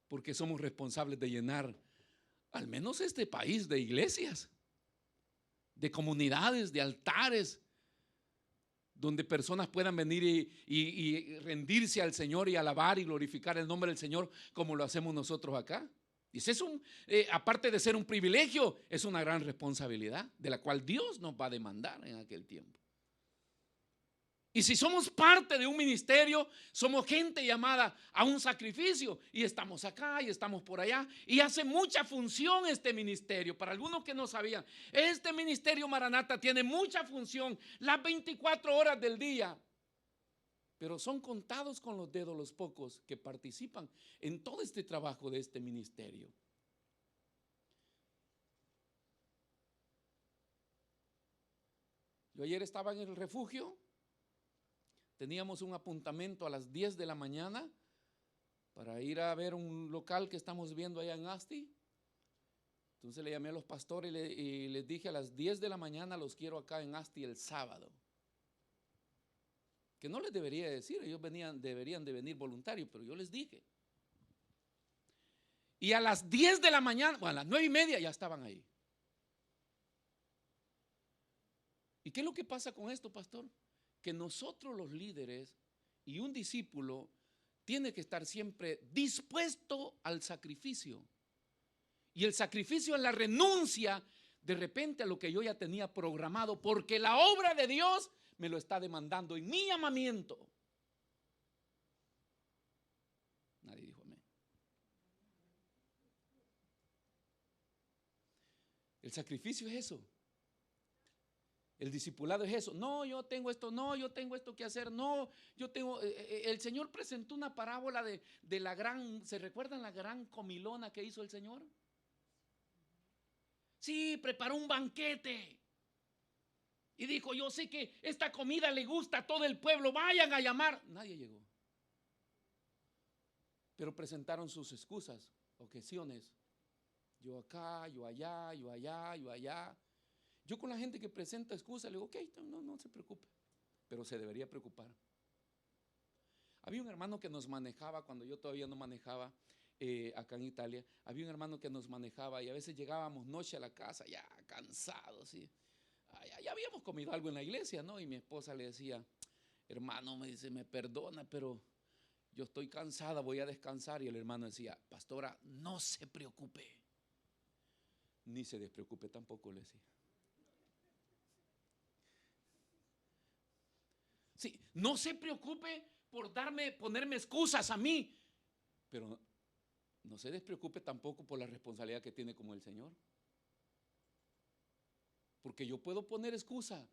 porque somos responsables de llenar al menos este país de iglesias, de comunidades, de altares, donde personas puedan venir y rendirse al Señor y alabar y glorificar el nombre del Señor como lo hacemos nosotros acá. Y ese es aparte de ser un privilegio, es una gran responsabilidad de la cual Dios nos va a demandar en aquel tiempo. Y si somos parte de un ministerio, somos gente llamada a un sacrificio, y estamos acá y estamos por allá, y hace mucha función este ministerio. Para algunos que no sabían, este ministerio Maranata tiene mucha función las 24 horas del día, pero son contados con los dedos los pocos que participan en todo este trabajo de este ministerio. Yo ayer estaba en el refugio. Teníamos un apuntamiento a las 10 de la mañana para ir a ver un local que estamos viendo allá en Asti. Entonces le llamé a los pastores y les dije: a las 10 de la mañana los quiero acá en Asti el sábado. Que no les debería decir, ellos deberían de venir voluntarios, pero yo les dije. Y a las 10 de la mañana, bueno, a las 9:30 ya estaban ahí. ¿Y qué es lo que pasa con esto, pastor? Que nosotros los líderes y un discípulo tiene que estar siempre dispuesto al sacrificio. Y el sacrificio es la renuncia de repente a lo que yo ya tenía programado, porque la obra de Dios me lo está demandando en mi llamamiento. Nadie dijo amén. El sacrificio es eso. El discipulado es eso. No, yo tengo esto, no, yo tengo esto que hacer, no, yo tengo. El Señor presentó una parábola de la gran, ¿se recuerdan la gran comilona que hizo el Señor? Sí, preparó un banquete y dijo: yo sé que esta comida le gusta a todo el pueblo, vayan a llamar. Nadie llegó, pero presentaron sus excusas, objeciones. Yo acá, yo allá, yo allá, yo allá. Yo con la gente que presenta excusas le digo: ok, no se preocupe, pero se debería preocupar. Había un hermano que nos manejaba cuando yo todavía no manejaba acá en Italia. Había un hermano que nos manejaba y a veces llegábamos noche a la casa ya cansados. Ya habíamos comido algo en la iglesia, ¿no? Y mi esposa le decía: hermano, me dice, me perdona, pero yo estoy cansada, voy a descansar. Y el hermano decía: pastora, no se preocupe. Ni se despreocupe tampoco, le decía. Sí, no se preocupe por ponerme excusas a mí, pero no se despreocupe tampoco por la responsabilidad que tiene como el Señor. Porque yo puedo poner excusa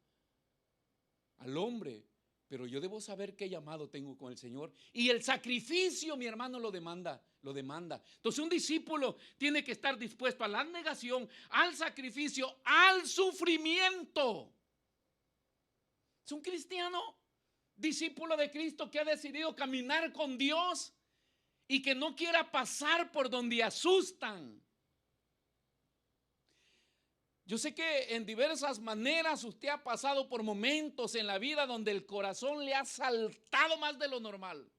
al hombre, pero yo debo saber qué llamado tengo con el Señor. Y el sacrificio, mi hermano, lo demanda. Entonces un discípulo tiene que estar dispuesto a la negación, al sacrificio, al sufrimiento. Es un cristiano, discípulo de Cristo, que ha decidido caminar con Dios y que no quiera pasar por donde asustan. Yo sé que en diversas maneras usted ha pasado por momentos en la vida donde el corazón le ha saltado más de lo normal.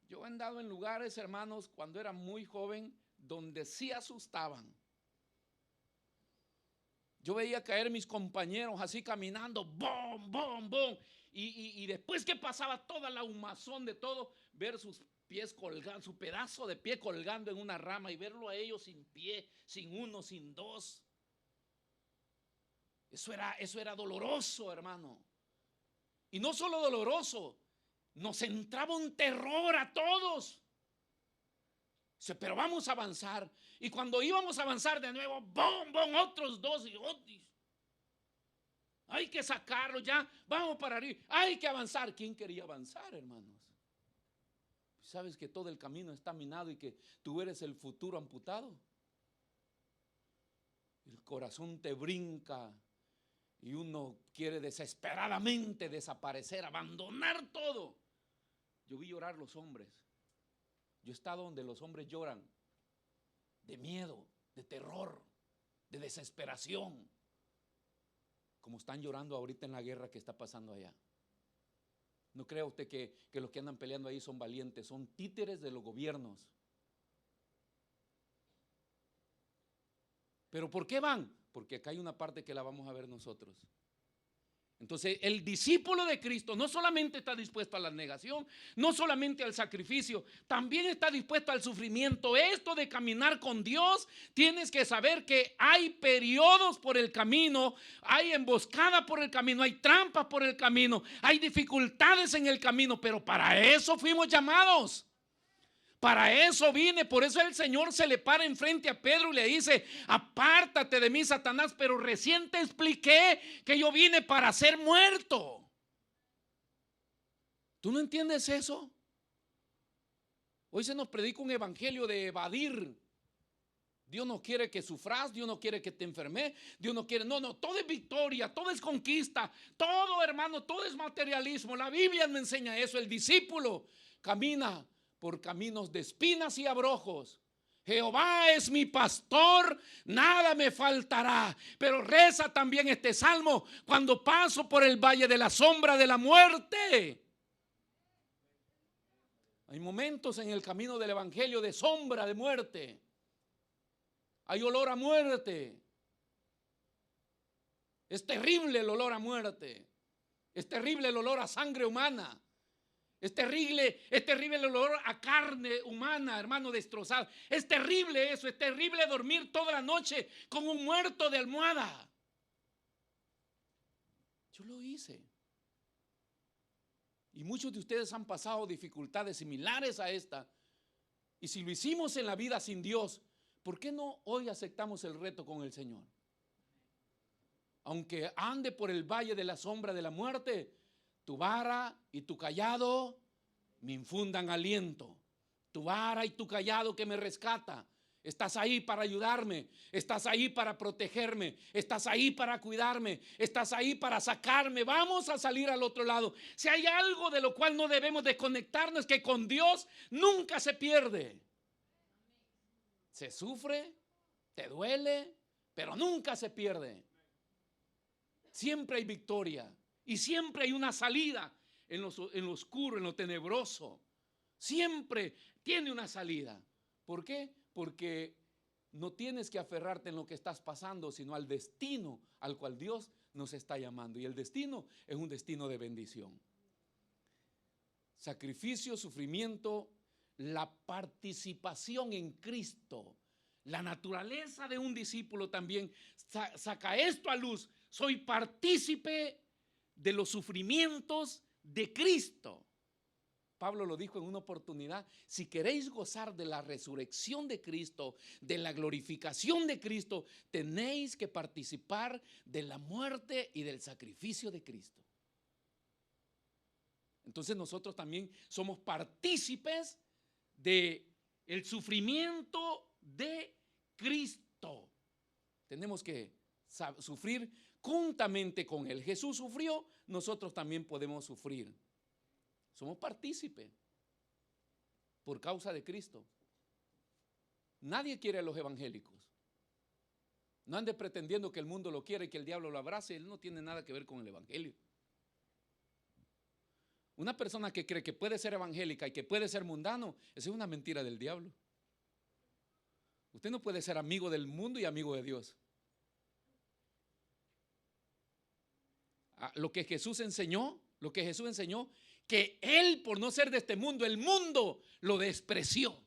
Yo he andado en lugares, hermanos, cuando era muy joven, donde sí asustaban. Yo veía caer mis compañeros así caminando, ¡bom, bom, bom! Y después que pasaba toda la humazón de todo, ver sus pies colgando, su pedazo de pie colgando en una rama y verlo a ellos sin pie, sin uno, sin dos. Eso era doloroso, hermano. Y no solo doloroso, nos entraba un terror a todos. Pero vamos a avanzar. Y cuando íbamos a avanzar de nuevo, ¡bom, bom! Otros dos y otros. Hay que sacarlo ya, vamos para arriba, hay que avanzar. ¿Quién quería avanzar, hermanos? ¿Sabes que todo el camino está minado y que tú eres el futuro amputado? El corazón te brinca y uno quiere desesperadamente desaparecer, abandonar todo. Yo vi llorar los hombres. Yo he estado donde los hombres lloran de miedo, de terror, de desesperación, como están llorando ahorita en la guerra que está pasando allá. No crea usted que los que andan peleando ahí son valientes, son títeres de los gobiernos. ¿Pero por qué van? Porque acá hay una parte que la vamos a ver nosotros. Entonces, el discípulo de Cristo no solamente está dispuesto a la negación, no solamente al sacrificio, también está dispuesto al sufrimiento. Esto de caminar con Dios, tienes que saber que hay periodos por el camino, hay emboscada por el camino, hay trampas por el camino, hay dificultades en el camino, pero para eso fuimos llamados. Para eso vine, por eso el Señor se le para enfrente a Pedro y le dice: apártate de mí, Satanás, pero recién te expliqué que yo vine para ser muerto. ¿Tú no entiendes eso? Hoy se nos predica un evangelio de evadir. Dios no quiere que sufras, Dios no quiere que te enfermes, Dios no quiere, no, todo es victoria, todo es conquista, todo, hermano, todo es materialismo. La Biblia me enseña eso. El discípulo camina por caminos de espinas y abrojos. Jehová es mi pastor, nada me faltará. Pero reza también este salmo: cuando paso por el valle de la sombra de la muerte. Hay momentos en el camino del evangelio de sombra, de muerte. Hay olor a muerte. Es terrible el olor a muerte. Es terrible el olor a sangre humana. Es terrible el olor a carne humana, hermano, destrozada. Es terrible eso, es terrible dormir toda la noche con un muerto de almohada. Yo lo hice. Y muchos de ustedes han pasado dificultades similares a esta. Y si lo hicimos en la vida sin Dios, ¿por qué no hoy aceptamos el reto con el Señor? Aunque ande por el valle de la sombra de la muerte, tu vara y tu callado me infundan aliento. Tu vara y tu callado que me rescata. Estás ahí para ayudarme, estás ahí para protegerme, estás ahí para cuidarme, estás ahí para sacarme. Vamos a salir al otro lado. Si hay algo de lo cual no debemos desconectarnos, es que con Dios nunca se pierde. Se sufre, te duele, pero nunca se pierde. Siempre hay victoria y siempre hay una salida en lo oscuro, en lo tenebroso. Siempre tiene una salida. ¿Por qué? Porque no tienes que aferrarte en lo que estás pasando, sino al destino al cual Dios nos está llamando. Y el destino es un destino de bendición. Sacrificio, sufrimiento, la participación en Cristo. La naturaleza de un discípulo también saca esto a luz. Soy partícipe de los sufrimientos de Cristo. Pablo lo dijo en una oportunidad: si queréis gozar de la resurrección de Cristo, de la glorificación de Cristo, tenéis que participar de la muerte y del sacrificio de Cristo. Entonces nosotros también somos partícipes de el sufrimiento de Cristo. Tenemos que sufrir juntamente con Él. Jesús sufrió, nosotros también podemos sufrir. Somos partícipes por causa de Cristo. Nadie quiere a los evangélicos. No ande pretendiendo que el mundo lo quiere y que el diablo lo abrace. Él no tiene nada que ver con el evangelio. Una persona que cree que puede ser evangélica y que puede ser mundano, esa es una mentira del diablo. Usted no puede ser amigo del mundo y amigo de Dios. Lo que Jesús enseñó, que Él, por no ser de este mundo, el mundo lo despreció.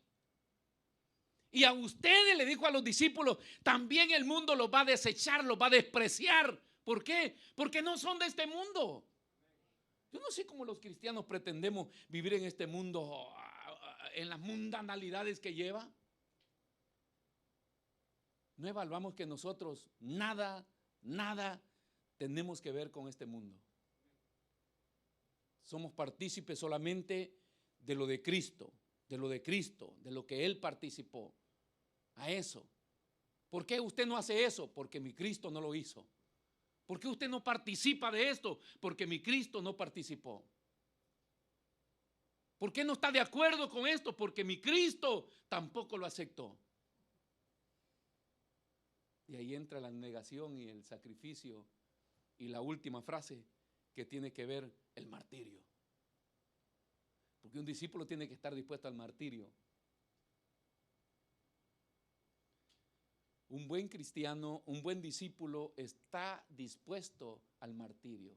Y a ustedes, le dijo a los discípulos, también el mundo los va a desechar, los va a despreciar. ¿Por qué? Porque no son de este mundo. Yo no sé cómo los cristianos pretendemos vivir en este mundo, en las mundanalidades que lleva. No evaluamos que nosotros nada tenemos que ver con este mundo. Somos partícipes solamente de lo de Cristo, de lo que Él participó. A eso. ¿Por qué usted no hace eso? Porque mi Cristo no lo hizo. ¿Por qué usted no participa de esto? Porque mi Cristo no participó. ¿Por qué no está de acuerdo con esto? Porque mi Cristo tampoco lo aceptó. Y ahí entra la negación y el sacrificio y la última frase que tiene que ver el martirio. Porque un discípulo tiene que estar dispuesto al martirio. Un buen cristiano, un buen discípulo está dispuesto al martirio.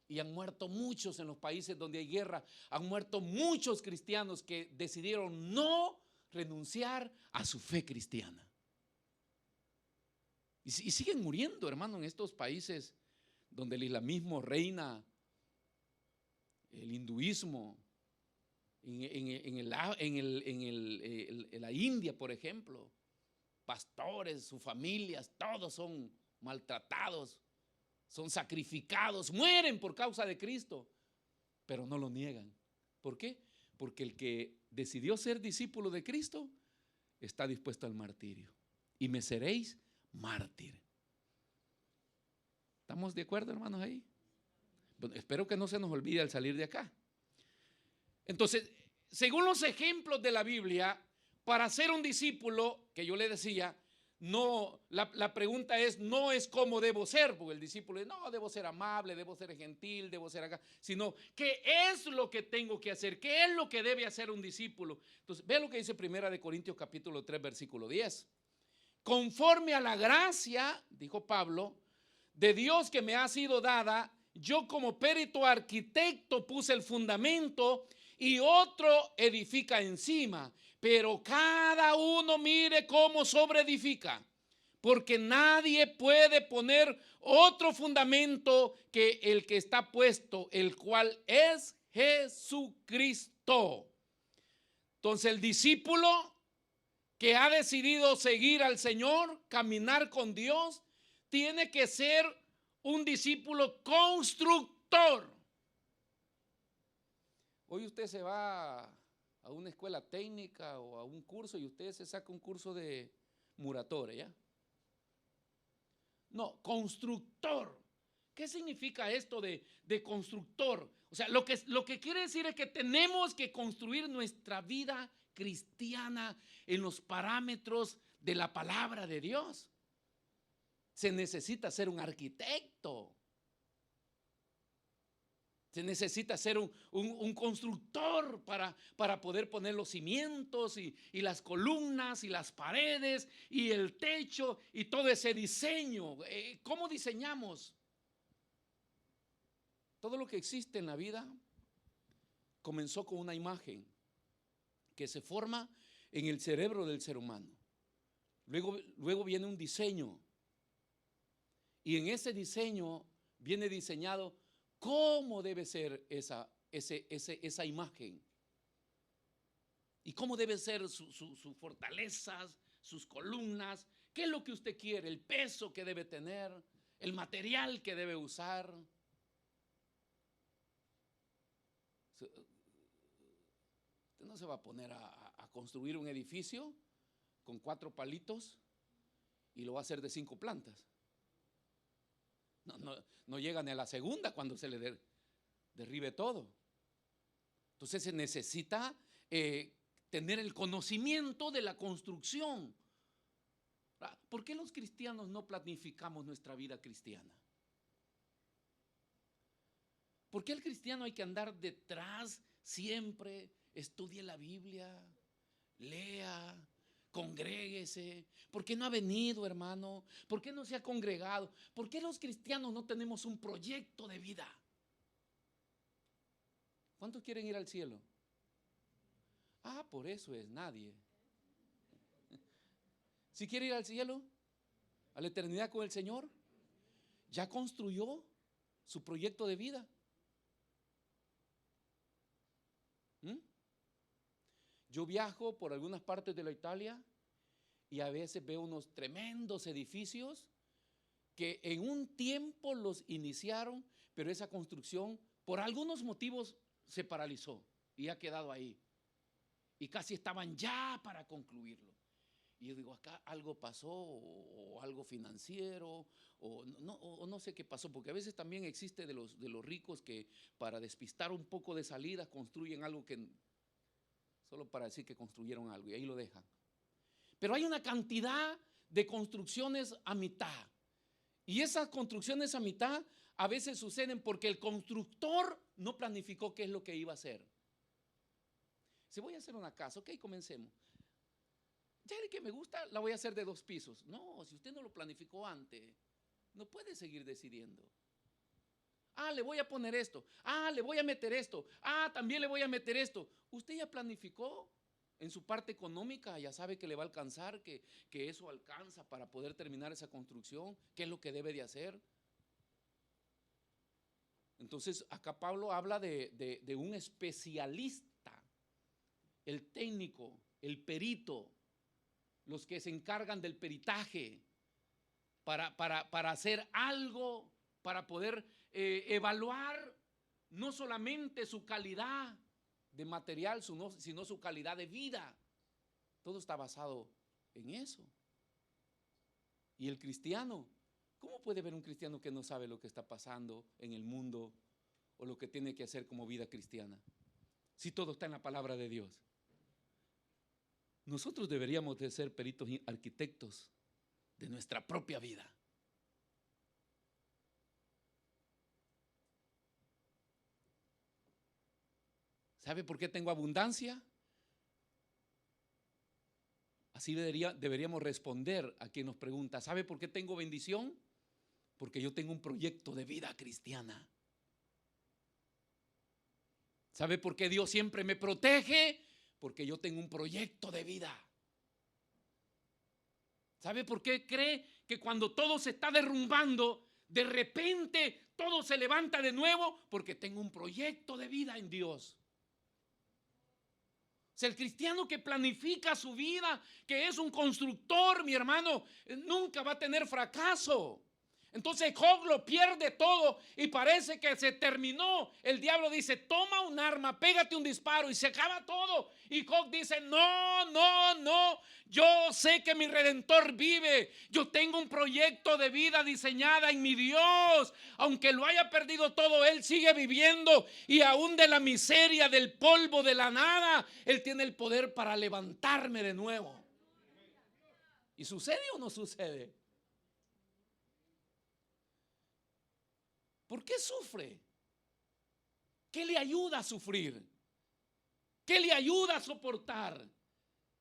Y han muerto muchos en los países donde hay guerra, han muerto muchos cristianos que decidieron no renunciar a su fe cristiana. Y siguen muriendo, hermano, en estos países donde el islamismo reina, el hinduismo, en la India, por ejemplo. Pastores, sus familias, todos son maltratados, son sacrificados, mueren por causa de Cristo, pero no lo niegan. ¿Por qué? Porque el que decidió ser discípulo de Cristo está dispuesto al martirio. Y me seréis mártir. ¿Estamos de acuerdo, hermanos, ahí? Bueno, espero que no se nos olvide al salir de acá. Entonces, según los ejemplos de la Biblia, para ser un discípulo, que yo le decía, no, la pregunta es, no es cómo debo ser, porque el discípulo dice, no, debo ser amable, debo ser gentil, debo ser acá, sino, ¿qué es lo que tengo que hacer? ¿Qué es lo que debe hacer un discípulo? Entonces, vea lo que dice 1 Corintios capítulo 3, versículo 10. Conforme a la gracia, dijo Pablo, de Dios que me ha sido dada, yo como perito arquitecto puse el fundamento y otro edifica encima. Pero cada uno mire cómo sobreedifica, porque nadie puede poner otro fundamento que el que está puesto, el cual es Jesucristo. Entonces el discípulo que ha decidido seguir al Señor, caminar con Dios, tiene que ser un discípulo constructor. Hoy usted se va a una escuela técnica o a un curso y usted se saca un curso de muratore, ¿ya? No, constructor. ¿Qué significa esto de constructor? O sea, lo que quiere decir es que tenemos que construir nuestra vida cristiana en los parámetros de la palabra de Dios. Se necesita ser un arquitecto. Se necesita ser un constructor para poder poner los cimientos y las columnas y las paredes y el techo y todo ese diseño. ¿Cómo diseñamos? Todo lo que existe en la vida comenzó con una imagen que se forma en el cerebro del ser humano. Luego viene un diseño. Y en ese diseño viene diseñado cómo debe ser esa imagen. Y cómo deben ser sus fortalezas, sus columnas. ¿Qué es lo que usted quiere? El peso que debe tener, el material que debe usar. Usted no se va a poner a construir un edificio con 4 palitos y lo va a hacer de 5 plantas. No llega ni a la segunda cuando se le derribe todo. Entonces se necesita tener el conocimiento de la construcción. ¿Por qué los cristianos no planificamos nuestra vida cristiana? ¿Por qué el cristiano hay que andar detrás siempre? Estudie la Biblia, lea, congréguese. ¿Por qué no ha venido, hermano? ¿Por qué no se ha congregado? ¿Por qué los cristianos no tenemos un proyecto de vida? ¿Cuántos quieren ir al cielo? Por eso es nadie. ¿Si quiere ir al cielo? ¿A la eternidad con el Señor? ¿Ya construyó su proyecto de vida? Yo viajo por algunas partes de la Italia y a veces veo unos tremendos edificios que en un tiempo los iniciaron, pero esa construcción por algunos motivos se paralizó y ha quedado ahí. Y casi estaban ya para concluirlo. Y yo digo, acá algo pasó, o algo financiero, o no sé qué pasó, porque a veces también existe de los ricos que para despistar un poco de salida construyen algo que solo para decir que construyeron algo y ahí lo dejan. Pero hay una cantidad de construcciones a mitad. Y esas construcciones a mitad a veces suceden porque el constructor no planificó qué es lo que iba a hacer. Si voy a hacer una casa, ok, comencemos. Ya de que me gusta, la voy a hacer de 2 pisos. No, si usted no lo planificó antes, no puede seguir decidiendo. Le voy a poner esto. Le voy a meter esto. También le voy a meter esto. Usted ya planificó en su parte económica, ya sabe que le va a alcanzar, que eso alcanza para poder terminar esa construcción, qué es lo que debe de hacer. Entonces, acá Pablo habla de un especialista, el técnico, el perito, los que se encargan del peritaje para hacer algo, para poder evaluar no solamente su calidad de material, sino su calidad de vida. Todo está basado en eso. Y el cristiano, ¿cómo puede ver un cristiano que no sabe lo que está pasando en el mundo o lo que tiene que hacer como vida cristiana? Si todo está en la palabra de Dios. Nosotros deberíamos de ser peritos y arquitectos de nuestra propia vida. ¿Sabe por qué tengo abundancia? Así deberíamos responder a quien nos pregunta, ¿sabe por qué tengo bendición? Porque yo tengo un proyecto de vida cristiana. ¿Sabe por qué Dios siempre me protege? Porque yo tengo un proyecto de vida. ¿Sabe por qué cree que cuando todo se está derrumbando, de repente todo se levanta de nuevo? Porque tengo un proyecto de vida en Dios. O sea, el cristiano que planifica su vida, que es un constructor, mi hermano, nunca va a tener fracaso. Entonces Job lo pierde todo y parece que se terminó. El diablo dice, toma un arma, pégate un disparo y se acaba todo. Y Job dice, no, yo sé que mi Redentor vive. Yo tengo un proyecto de vida diseñada en mi Dios. Aunque lo haya perdido todo, Él sigue viviendo. Y aún de la miseria, del polvo, de la nada, Él tiene el poder para levantarme de nuevo. ¿Y sucede o no sucede? ¿Por qué sufre? ¿Qué le ayuda a sufrir? ¿Qué le ayuda a soportar?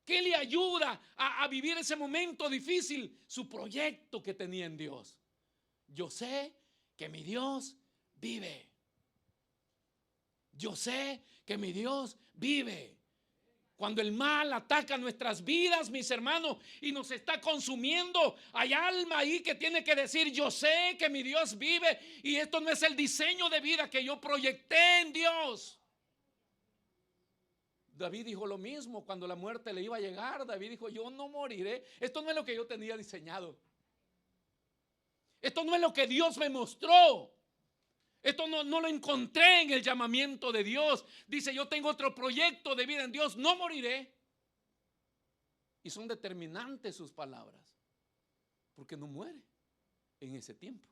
¿Qué le ayuda a vivir ese momento difícil? Su proyecto que tenía en Dios. Yo sé que mi Dios vive. Yo sé que mi Dios vive. Cuando el mal ataca nuestras vidas, mis hermanos, y nos está consumiendo, hay alma ahí que tiene que decir, yo sé que mi Dios vive y esto no es el diseño de vida que yo proyecté en Dios. David dijo lo mismo cuando la muerte le iba a llegar. David dijo, yo no moriré. Esto no es lo que yo tenía diseñado. Esto no es lo que Dios me mostró. Esto no lo encontré en el llamamiento de Dios. Dice, yo tengo otro proyecto de vida en Dios, no moriré. Y son determinantes sus palabras, porque no muere en ese tiempo.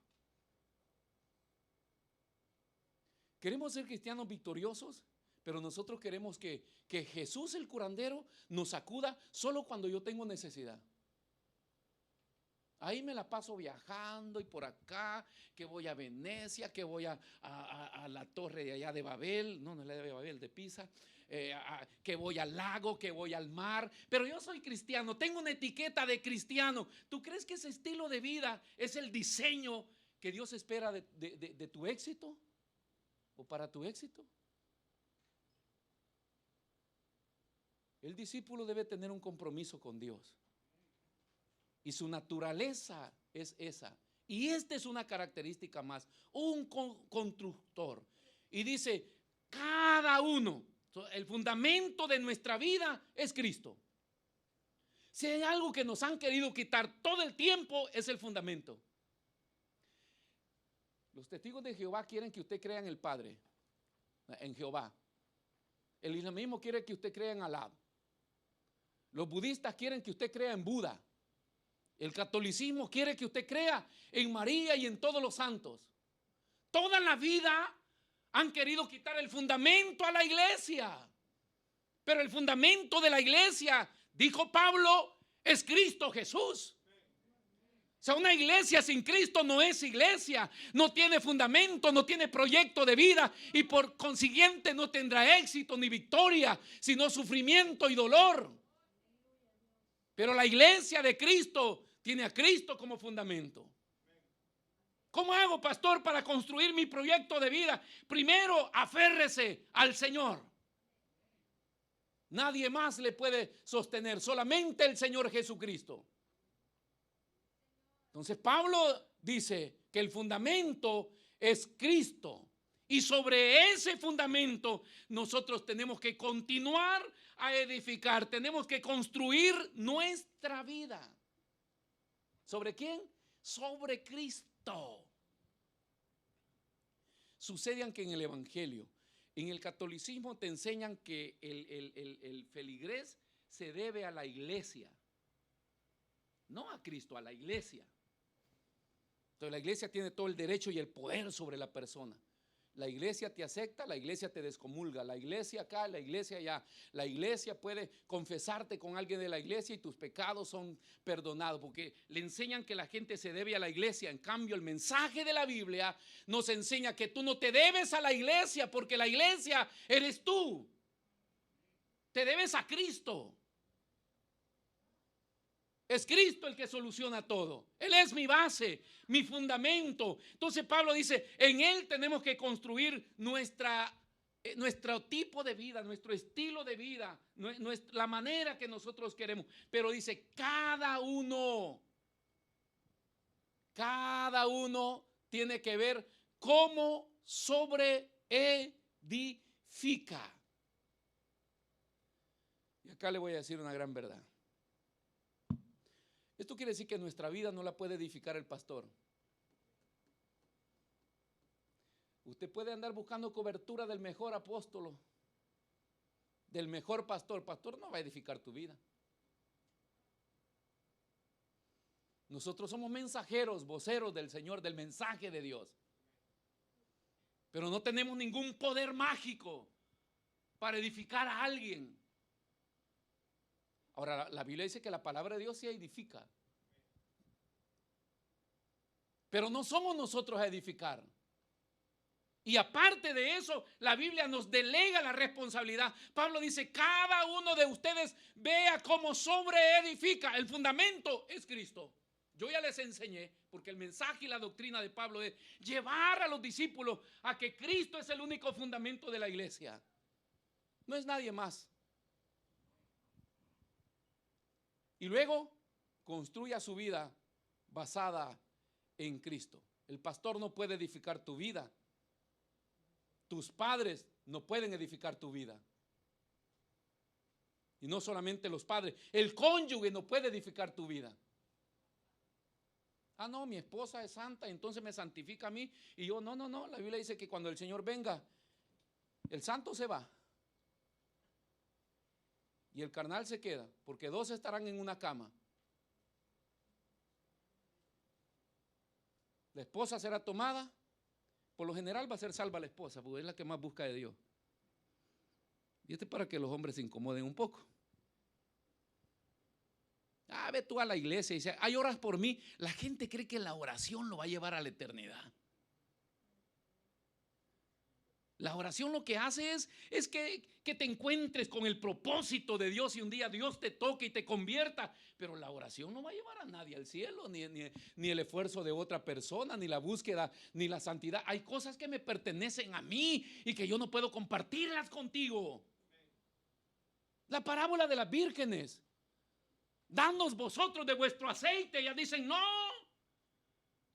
Queremos ser cristianos victoriosos, pero nosotros queremos que Jesús el curandero nos acuda solo cuando yo tengo necesidad. Ahí me la paso viajando y por acá, que voy a Venecia, que voy a la torre de allá de Babel, no es la de Babel, de Pisa, que voy al lago, que voy al mar, pero yo soy cristiano, tengo una etiqueta de cristiano. ¿Tú crees que ese estilo de vida es el diseño que Dios espera de tu éxito o para tu éxito? El discípulo debe tener un compromiso con Dios. Y su naturaleza es esa. Y esta es una característica más. Un constructor. Y dice, cada uno, el fundamento de nuestra vida es Cristo. Si hay algo que nos han querido quitar todo el tiempo, es el fundamento. Los testigos de Jehová quieren que usted crea en el Padre, en Jehová. El islamismo quiere que usted crea en Alá. Los budistas quieren que usted crea en Buda. El catolicismo quiere que usted crea en María y en todos los santos. Toda la vida han querido quitar el fundamento a la iglesia. Pero el fundamento de la iglesia, dijo Pablo, es Cristo Jesús. O sea, una iglesia sin Cristo no es iglesia, no tiene fundamento, no tiene proyecto de vida y por consiguiente no tendrá éxito ni victoria, sino sufrimiento y dolor. Pero la iglesia de Cristo tiene a Cristo como fundamento. ¿Cómo hago, pastor, para construir mi proyecto de vida? Primero, aférrese al Señor. Nadie más le puede sostener, solamente el Señor Jesucristo. Entonces Pablo dice que el fundamento es Cristo. Y sobre ese fundamento nosotros tenemos que continuar a edificar. Tenemos que construir nuestra vida. ¿Sobre quién? Sobre Cristo. Sucede que en el Evangelio, en el catolicismo te enseñan que el feligrés se debe a la iglesia. No a Cristo, a la iglesia. Entonces la iglesia tiene todo el derecho y el poder sobre la persona. La iglesia te acepta, la iglesia te descomulga, la iglesia acá, la iglesia allá. La iglesia puede confesarte con alguien de la iglesia y tus pecados son perdonados, porque le enseñan que la gente se debe a la iglesia. En cambio, el mensaje de la Biblia nos enseña que tú no te debes a la iglesia, porque la iglesia eres tú. Te debes a Cristo. Es Cristo el que soluciona todo. Él es mi base, mi fundamento. Entonces Pablo dice, en Él tenemos que construir nuestro tipo de vida, nuestro estilo de vida, la manera que nosotros queremos. Pero dice, cada uno tiene que ver cómo sobreedifica. Y acá le voy a decir una gran verdad. Esto quiere decir que nuestra vida no la puede edificar el pastor. Usted puede andar buscando cobertura del mejor apóstolo, del mejor pastor. Pastor no va a edificar tu vida. Nosotros somos mensajeros, voceros del Señor, del mensaje de Dios. Pero no tenemos ningún poder mágico para edificar a alguien. Ahora, la Biblia dice que la palabra de Dios sí edifica. Pero no somos nosotros a edificar. Y aparte de eso, la Biblia nos delega la responsabilidad. Pablo dice, cada uno de ustedes vea cómo sobreedifica. El fundamento es Cristo. Yo ya les enseñé, porque el mensaje y la doctrina de Pablo es llevar a los discípulos a que Cristo es el único fundamento de la iglesia. No es nadie más. Y luego construya su vida basada en Cristo. El pastor no puede edificar tu vida. Tus padres no pueden edificar tu vida. Y no solamente los padres, el cónyuge no puede edificar tu vida. Ah, no, mi esposa es santa, entonces me santifica a mí. Y yo, no. La Biblia dice que cuando el Señor venga, el santo se va. Y el carnal se queda, porque dos estarán en una cama. La esposa será tomada. Por lo general va a ser salva la esposa, porque es la que más busca de Dios. Y esto es para que los hombres se incomoden un poco. Ah, ve tú a la iglesia y dice, hay oras por mí. La gente cree que la oración lo va a llevar a la eternidad. La oración lo que hace es que te encuentres con el propósito de Dios y un día Dios te toque y te convierta. Pero la oración no va a llevar a nadie al cielo, ni el esfuerzo de otra persona, ni la búsqueda, ni la santidad. Hay cosas que me pertenecen a mí y que yo no puedo compartirlas contigo. La parábola de las vírgenes. Danos vosotros de vuestro aceite. Ellas dicen, no.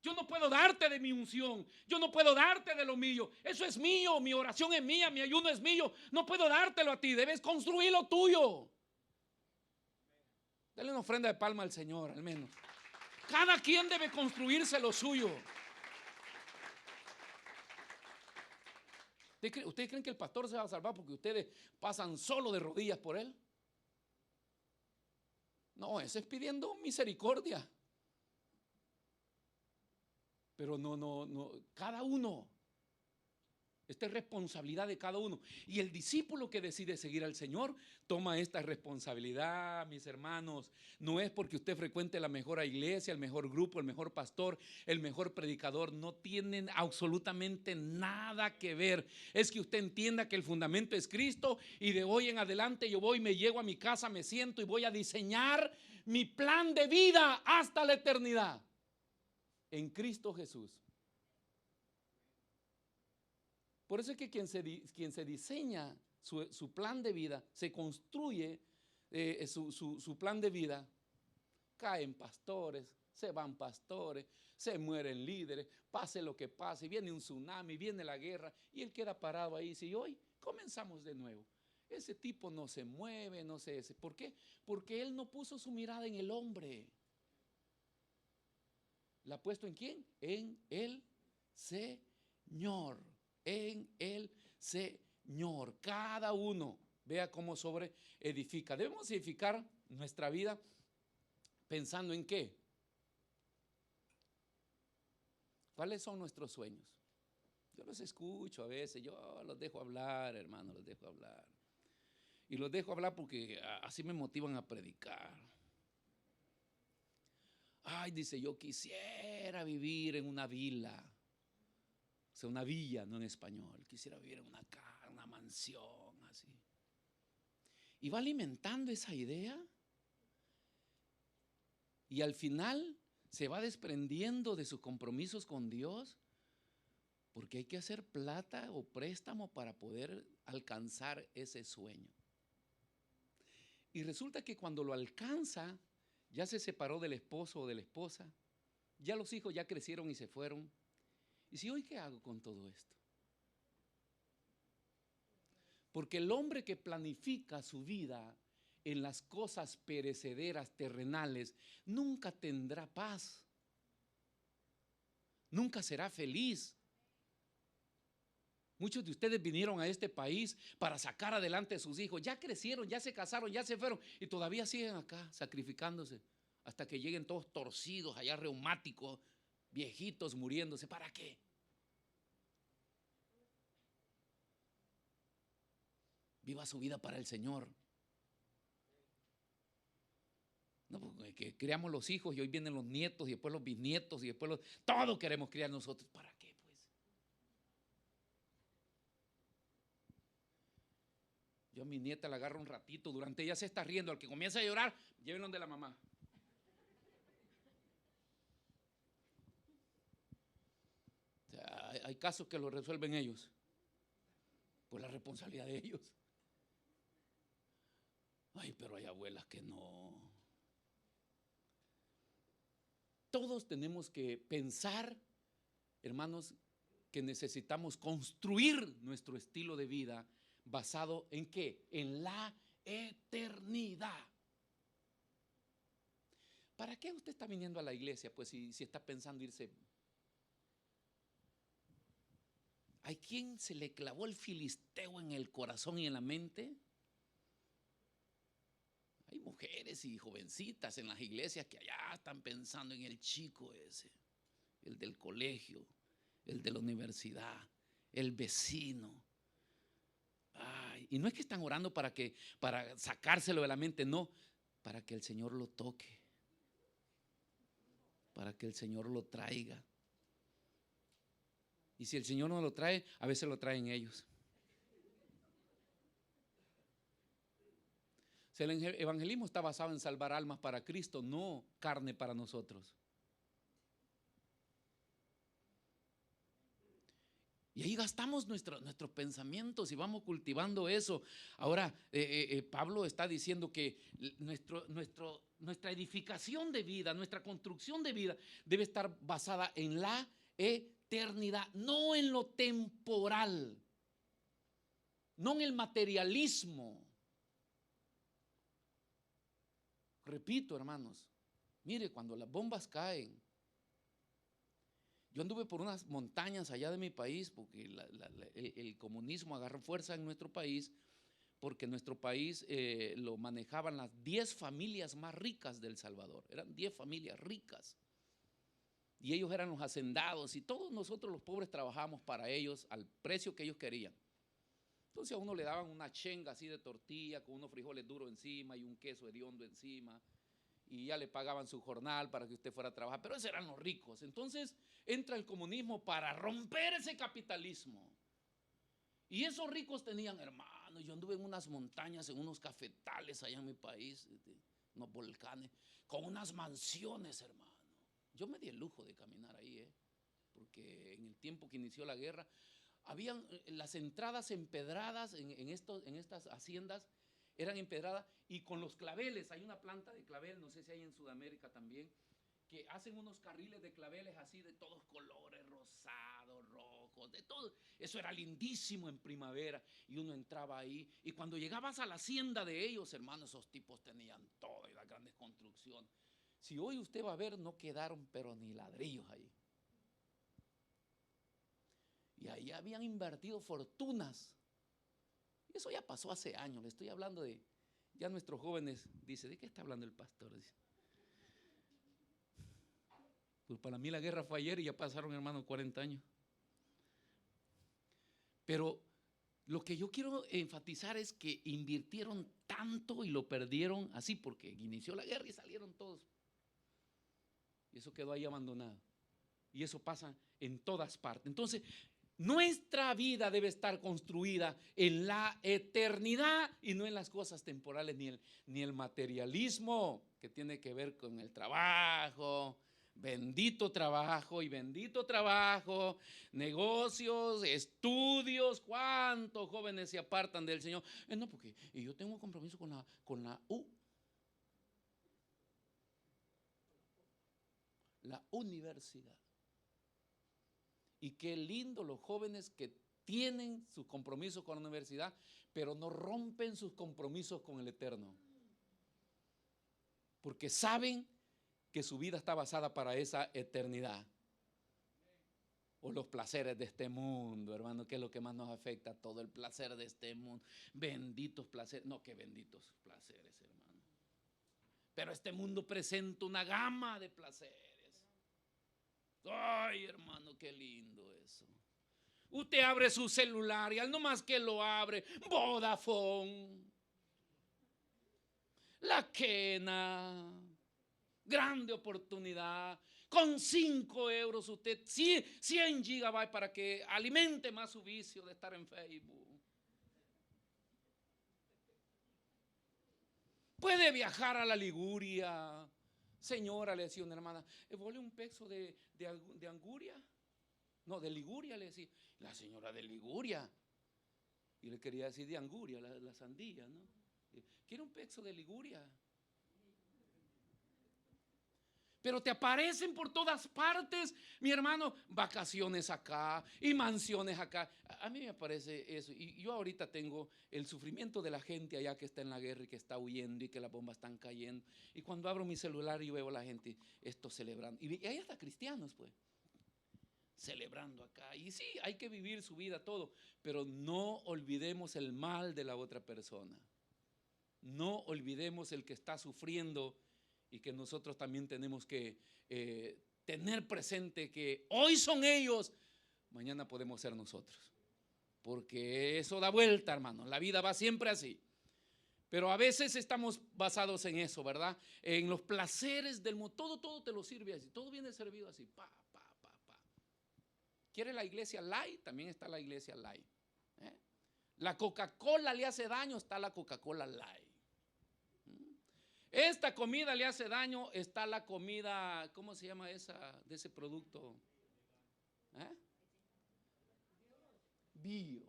Yo no puedo darte de mi unción. Yo no puedo darte de lo mío. Eso es mío. Mi oración es mía. Mi ayuno es mío. No puedo dártelo a ti. Debes construir lo tuyo. Dale una ofrenda de palma al Señor, al menos. Cada quien debe construirse lo suyo. ¿Ustedes creen que el pastor se va a salvar porque ustedes pasan solo de rodillas por él? No, ese es pidiendo misericordia. Pero no, cada uno Esta es responsabilidad de cada uno. Y el discípulo que decide seguir al Señor toma esta responsabilidad, mis hermanos. No es porque usted frecuente la mejor iglesia, el mejor grupo, el mejor pastor, el mejor predicador. No tienen absolutamente nada que ver. Es que usted entienda que el fundamento es Cristo y de hoy en adelante yo voy, me llego a mi casa, me siento y voy a diseñar mi plan de vida hasta la eternidad en Cristo Jesús. Por eso es que quien se diseña su plan de vida, se construye su plan de vida, caen pastores, se van pastores, se mueren líderes, pase lo que pase, viene un tsunami, viene la guerra y él queda parado ahí. Si hoy comenzamos de nuevo, ese tipo no se mueve, no sé, ¿por qué? Porque él no puso su mirada en el hombre. ¿La ha puesto en quién? En el Señor. En el Señor. Cada uno vea cómo sobre edifica. Debemos edificar nuestra vida pensando en qué. ¿Cuáles son nuestros sueños? Yo los escucho a veces, yo los dejo hablar, hermano, los dejo hablar. Y los dejo hablar porque así me motivan a predicar. Ay, dice, yo quisiera vivir en una vila. O sea, una villa, no en español. Quisiera vivir en una mansión, así. Y va alimentando esa idea. Y al final se va desprendiendo de sus compromisos con Dios. Porque hay que hacer plata o préstamo para poder alcanzar ese sueño. Y resulta que cuando lo alcanza, ya se separó del esposo o de la esposa. Ya los hijos ya crecieron y se fueron. ¿Y si hoy qué hago con todo esto? Porque el hombre que planifica su vida en las cosas perecederas, terrenales, nunca tendrá paz. Nunca será feliz. Muchos de ustedes vinieron a este país para sacar adelante a sus hijos. Ya crecieron, ya se casaron, ya se fueron y todavía siguen acá sacrificándose hasta que lleguen todos torcidos, allá reumáticos, viejitos muriéndose. ¿Para qué? Viva su vida para el Señor. No, porque criamos los hijos y hoy vienen los nietos y después los bisnietos y después todos queremos criar nosotros. ¿Para qué, pues? Yo a mi nieta la agarro un ratito, durante ella se está riendo, al que comienza a llorar, llévenlo de la mamá. O sea, hay casos que lo resuelven ellos, por la responsabilidad de ellos. Ay, pero hay abuelas que no. Todos tenemos que pensar, hermanos, que necesitamos construir nuestro estilo de vida basado en ¿qué? En la eternidad. ¿Para qué usted está viniendo a la iglesia? Pues si está pensando irse. ¿Hay quien se le clavó el filisteo en el corazón y en la mente? Hay mujeres y jovencitas en las iglesias que allá están pensando en el chico ese, el del colegio, el de la universidad, el vecino. Ay, y no es que están orando para sacárselo de la mente, no, para que el Señor lo toque, para que el Señor lo traiga. Y si el Señor no lo trae, a veces lo traen ellos. O sea, el evangelismo está basado en salvar almas para Cristo, no carne para nosotros. Y ahí gastamos nuestros pensamientos y vamos cultivando eso. Ahora, Pablo está diciendo que nuestra edificación de vida, nuestra construcción de vida debe estar basada en la eternidad, no en lo temporal, no en el materialismo. Repito, hermanos, mire, cuando las bombas caen, yo anduve por unas montañas allá de mi país porque el comunismo agarró fuerza en nuestro país, porque nuestro país lo manejaban las 10 familias más ricas de El Salvador. Eran 10 familias ricas. y ellos eran los hacendados y todos nosotros los pobres trabajábamos para ellos al precio que ellos querían. Entonces a uno le daban una chenga así de tortilla con unos frijoles duros encima y un queso hediondo encima y ya le pagaban su jornal para que usted fuera a trabajar, pero esos eran los ricos. Entonces entra el comunismo para romper ese capitalismo. Y esos ricos tenían, hermano, yo anduve en unas montañas, en unos cafetales allá en mi país, unos volcanes, con unas mansiones, hermano. Yo me di el lujo de caminar ahí, porque en el tiempo que inició la guerra, habían las entradas empedradas en estas haciendas, eran empedradas y con los claveles, hay una planta de clavel, no sé si hay en Sudamérica también, que hacen unos carriles de claveles así de todos colores, rosados, rojos, de todo. Eso era lindísimo en primavera y uno entraba ahí y cuando llegabas a la hacienda de ellos, hermano, esos tipos tenían todo y las grandes construcciones. Si hoy usted va a ver, no quedaron pero ni ladrillos ahí. Y ahí habían invertido fortunas. Y eso ya pasó hace años, le estoy hablando de, ya nuestros jóvenes, dice, ¿de qué está hablando el pastor? Dice, pues para mí la guerra fue ayer y ya pasaron, hermano, 40 años. Pero lo que yo quiero enfatizar es que invirtieron tanto y lo perdieron así porque inició la guerra y salieron todos. Y eso quedó ahí abandonado. Y eso pasa en todas partes. Entonces, nuestra vida debe estar construida en la eternidad y no en las cosas temporales, ni el materialismo que tiene que ver con el trabajo. Bendito trabajo y bendito trabajo, negocios, estudios. ¿Cuántos jóvenes se apartan del Señor? No, porque yo tengo un compromiso con la universidad. Y qué lindo los jóvenes que tienen sus compromisos con la universidad, pero no rompen sus compromisos con el Eterno. Porque saben que su vida está basada para esa eternidad. O los placeres de este mundo, hermano, que es lo que más nos afecta, todo el placer de este mundo. Benditos placeres, no, que benditos placeres, hermano. Pero este mundo presenta una gama de placeres. Ay, hermano, qué lindo eso. Usted abre su celular y al no más que lo abre, Vodafone, la quena, grande oportunidad. Con 5 euros usted 100 gigabytes para que alimente más su vicio de estar en Facebook. Puede viajar a la Liguria. Señora, le decía una hermana, ¿vole un peso de Anguria? No, de Liguria, le decía. La señora de Liguria. Y le quería decir de Anguria, la sandía, ¿no? ¿Quiere un peso de Liguria? Pero te aparecen por todas partes, mi hermano, vacaciones acá y mansiones acá. A mí me parece eso. Y yo ahorita tengo el sufrimiento de la gente allá que está en la guerra y que está huyendo y que las bombas están cayendo. Y cuando abro mi celular y veo a la gente esto celebrando. Y ahí hasta cristianos, pues, celebrando acá. Y sí, hay que vivir su vida, todo. Pero no olvidemos el mal de la otra persona. No olvidemos el que está sufriendo. Y que nosotros también tenemos que tener presente que hoy son ellos, mañana podemos ser nosotros. Porque eso da vuelta, hermano. La vida va siempre así. Pero a veces estamos basados en eso, ¿verdad? En los placeres del mundo. Todo te lo sirve así. Todo viene servido así. ¿Quiere la iglesia light? También está la iglesia light. La Coca-Cola le hace daño, está la Coca-Cola light. Esta comida le hace daño, está la comida, ¿cómo se llama esa, de ese producto? Bio.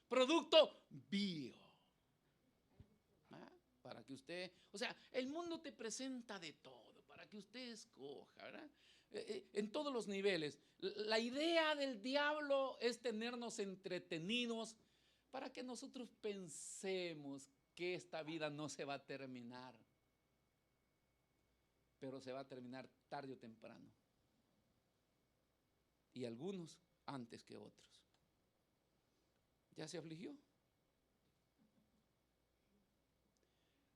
Producto bio. Para que usted, o sea, el mundo te presenta de todo, para que usted escoja, ¿verdad? En todos los niveles. La idea del diablo es tenernos entretenidos para que nosotros pensemos que esta vida no se va a terminar, pero se va a terminar tarde o temprano. Y algunos antes que otros. ¿Ya se afligió?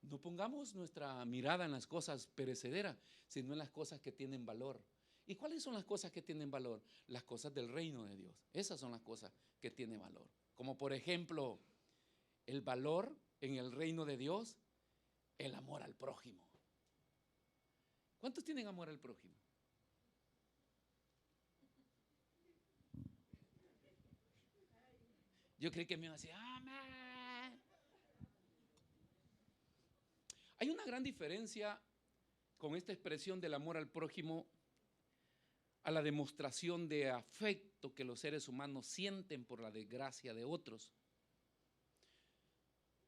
No pongamos nuestra mirada en las cosas perecederas, sino en las cosas que tienen valor. ¿Y cuáles son las cosas que tienen valor? Las cosas del reino de Dios. Esas son las cosas que tienen valor. Como por ejemplo, el valor en el reino de Dios, el amor al prójimo. ¿Cuántos tienen amor al prójimo? Yo creí que me iba a decir, amén. Hay una gran diferencia con esta expresión del amor al prójimo a la demostración de afecto que los seres humanos sienten por la desgracia de otros.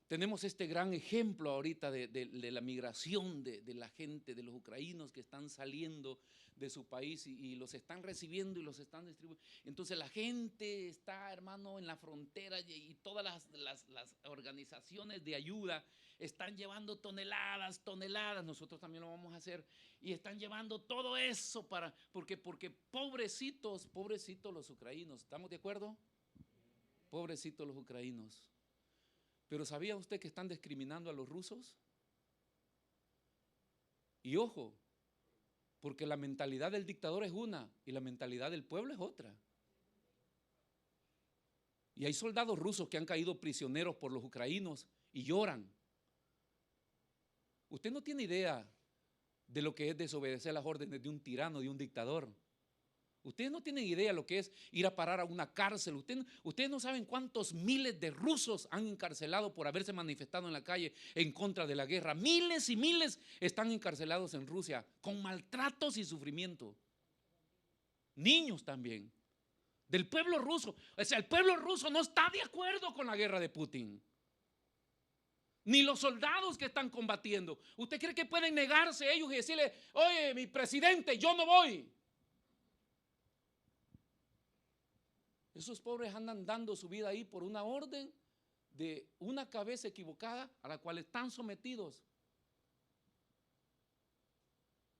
Tenemos este gran ejemplo ahorita de la migración de la gente, de los ucranianos que están saliendo de su país y los están recibiendo y los están distribuyendo. Entonces la gente está, hermano, en la frontera y todas las organizaciones de ayuda están llevando toneladas. Nosotros también lo vamos a hacer y están llevando todo eso porque pobrecitos los ucranianos. ¿Estamos de acuerdo? Pobrecitos los ucranianos. Pero ¿sabía usted que están discriminando a los rusos? Y ojo, porque la mentalidad del dictador es una y la mentalidad del pueblo es otra. Y hay soldados rusos que han caído prisioneros por los ucranianos y lloran. Usted no tiene idea de lo que es desobedecer las órdenes de un tirano, de un dictador. Ustedes no tienen idea de lo que es ir a parar a una cárcel. Ustedes no saben cuántos miles de rusos han encarcelado por haberse manifestado en la calle en contra de la guerra. Miles y miles están encarcelados en Rusia con maltratos y sufrimiento. Niños también. Del pueblo ruso. O sea, el pueblo ruso no está de acuerdo con la guerra de Putin. Ni los soldados que están combatiendo. ¿Usted cree que pueden negarse ellos y decirle, oye, mi presidente, yo no voy? Esos pobres andan dando su vida ahí por una orden de una cabeza equivocada a la cual están sometidos.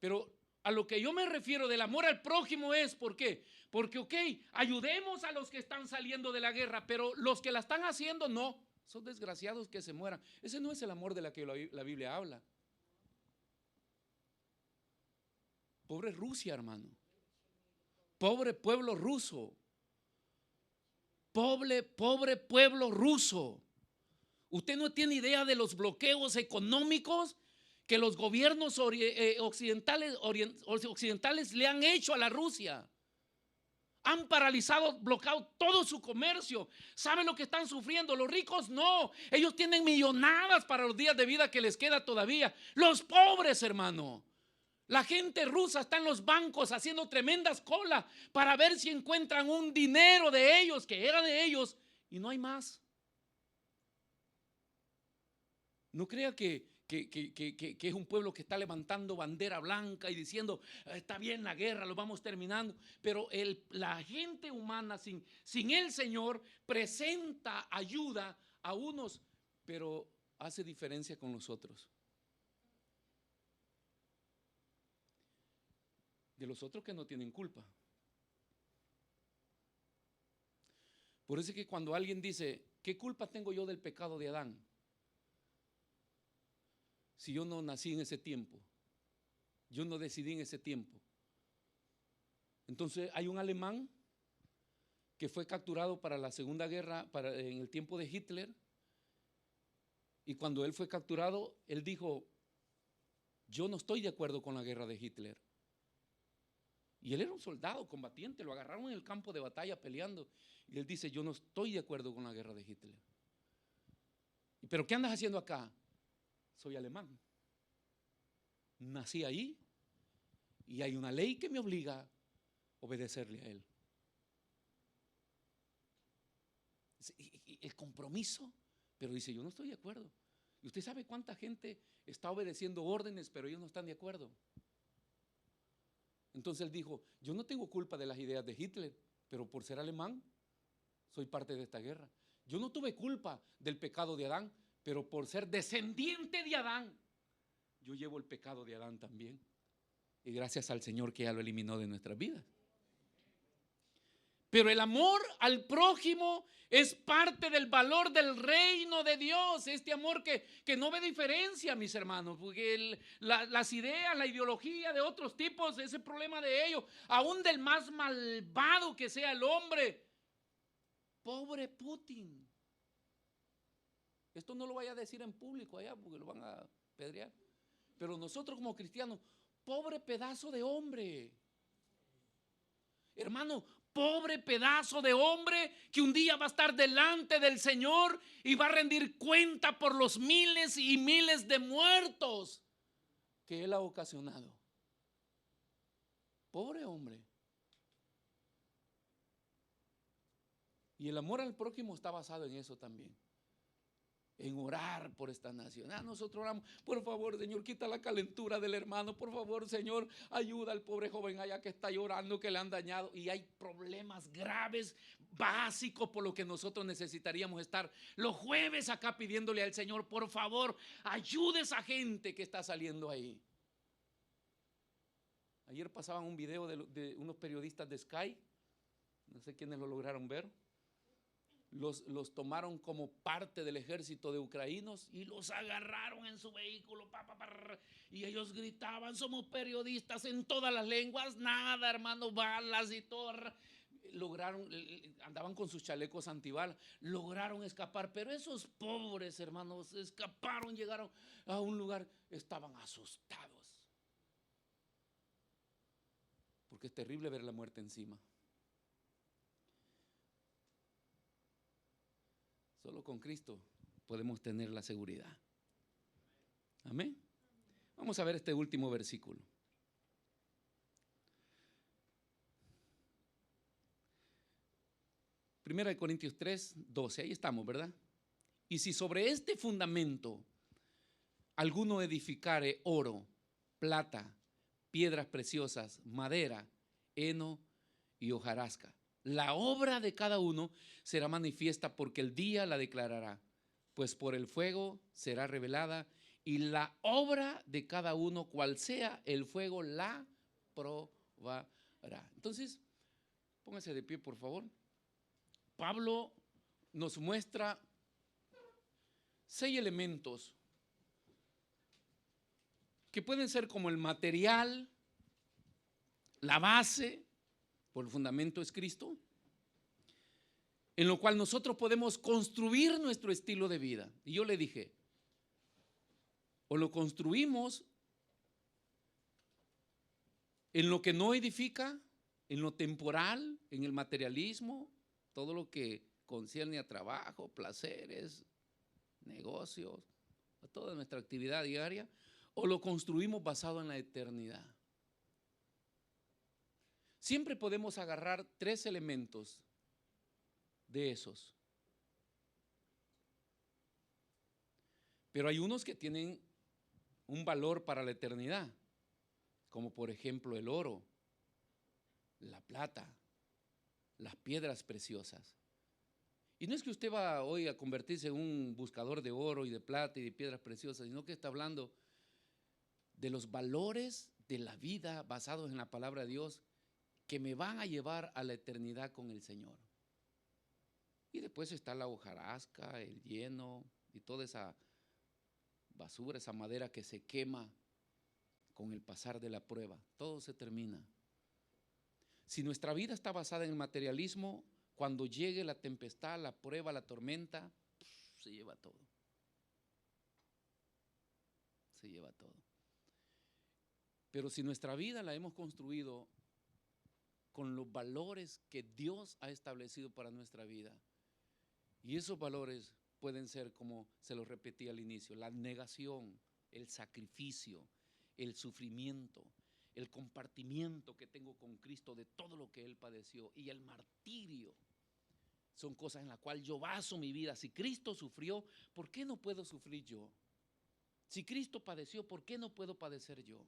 Pero a lo que yo me refiero del amor al prójimo es, ¿por qué? Porque, ok, ayudemos a los que están saliendo de la guerra, pero los que la están haciendo no, son desgraciados que se mueran. Ese no es el amor de la que la Biblia habla. Pobre Rusia, hermano. Pobre pueblo ruso. Pobre pueblo ruso. Usted no tiene idea de los bloqueos económicos que los gobiernos occidentales le han hecho a la Rusia. Han paralizado, bloqueado todo su comercio. ¿Saben lo que están sufriendo? Los ricos no. Ellos tienen millonadas para los días de vida que les queda todavía. Los pobres, hermano. La gente rusa está en los bancos haciendo tremendas colas para ver si encuentran un dinero de ellos, que era de ellos, y no hay más. No crea que es un pueblo que está levantando bandera blanca y diciendo, está bien la guerra, lo vamos terminando. Pero la gente humana sin el Señor presenta ayuda a unos, pero hace diferencia con los otros. De los otros que no tienen culpa. Por eso es que cuando alguien dice, ¿qué culpa tengo yo del pecado de Adán? Si yo no nací en ese tiempo, yo no decidí en ese tiempo. Entonces hay un alemán que fue capturado para la Segunda Guerra, en el tiempo de Hitler, y cuando él fue capturado, él dijo, yo no estoy de acuerdo con la guerra de Hitler. Y él era un soldado combatiente, lo agarraron en el campo de batalla peleando. Y él dice, yo no estoy de acuerdo con la guerra de Hitler. ¿Pero qué andas haciendo acá? Soy alemán. Nací ahí y hay una ley que me obliga a obedecerle a él. El compromiso, pero dice, yo no estoy de acuerdo. Y usted sabe cuánta gente está obedeciendo órdenes, pero ellos no están de acuerdo. Entonces él dijo, yo no tengo culpa de las ideas de Hitler, pero por ser alemán, soy parte de esta guerra. Yo no tuve culpa del pecado de Adán, pero por ser descendiente de Adán, yo llevo el pecado de Adán también. Y gracias al Señor que ya lo eliminó de nuestras vidas. Pero el amor al prójimo es parte del valor del reino de Dios. Este amor que no ve diferencia, mis hermanos. Porque las ideas, la ideología de otros tipos, ese problema de ellos, aún del más malvado que sea el hombre. Pobre Putin. Esto no lo vaya a decir en público allá porque lo van a pedrear. Pero nosotros como cristianos, pobre pedazo de hombre. Hermano, pobre pedazo de hombre que un día va a estar delante del Señor y va a rendir cuenta por los miles y miles de muertos que él ha ocasionado. Pobre hombre. Y el amor al prójimo está basado en eso también. En orar por esta nación. Nosotros oramos, por favor, Señor, quita la calentura del hermano, por favor, Señor, ayuda al pobre joven allá que está llorando, que le han dañado. Y hay problemas graves, básicos, por lo que nosotros necesitaríamos estar los jueves acá pidiéndole al Señor, por favor, ayude a esa gente que está saliendo ahí. Ayer pasaban un video de unos periodistas de Sky, no sé quiénes lo lograron ver. Los tomaron como parte del ejército de ucranianos y los agarraron en su vehículo, y ellos gritaban, somos periodistas en todas las lenguas, nada hermano, balas y todo. Lograron, andaban con sus chalecos antibalas, lograron escapar, pero esos pobres hermanos escaparon, llegaron a un lugar, estaban asustados, porque es terrible ver la muerte encima. Solo con Cristo podemos tener la seguridad. Amén. Vamos a ver este último versículo. Primera de Corintios 3, 12. Ahí estamos, ¿verdad? Y si sobre este fundamento alguno edificare oro, plata, piedras preciosas, madera, heno y hojarasca, la obra de cada uno será manifiesta porque el día la declarará, pues por el fuego será revelada y la obra de cada uno, cual sea el fuego, la probará. Entonces, póngase de pie, por favor. Pablo nos muestra 6 elementos que pueden ser como el material, la base, por el fundamento es Cristo, en lo cual nosotros podemos construir nuestro estilo de vida. Y yo le dije, o lo construimos en lo que no edifica, en lo temporal, en el materialismo, todo lo que concierne a trabajo, placeres, negocios, a toda nuestra actividad diaria, o lo construimos basado en la eternidad. Siempre podemos agarrar 3 elementos de esos. Pero hay unos que tienen un valor para la eternidad, como por ejemplo el oro, la plata, las piedras preciosas. Y no es que usted va hoy a convertirse en un buscador de oro y de plata y de piedras preciosas, sino que está hablando de los valores de la vida basados en la palabra de Dios que me van a llevar a la eternidad con el Señor. Y después está la hojarasca, el heno y toda esa basura, esa madera que se quema con el pasar de la prueba. Todo se termina. Si nuestra vida está basada en el materialismo, cuando llegue la tempestad, la prueba, la tormenta, se lleva todo. Se lleva todo. Pero si nuestra vida la hemos construido con los valores que Dios ha establecido para nuestra vida, y esos valores pueden ser, como se los repetí al inicio, la negación, el sacrificio, el sufrimiento, el compartimiento que tengo con Cristo de todo lo que Él padeció y el martirio. Son cosas en las cuales yo baso mi vida. Si Cristo sufrió, ¿por qué no puedo sufrir yo? Si Cristo padeció, ¿por qué no puedo padecer yo?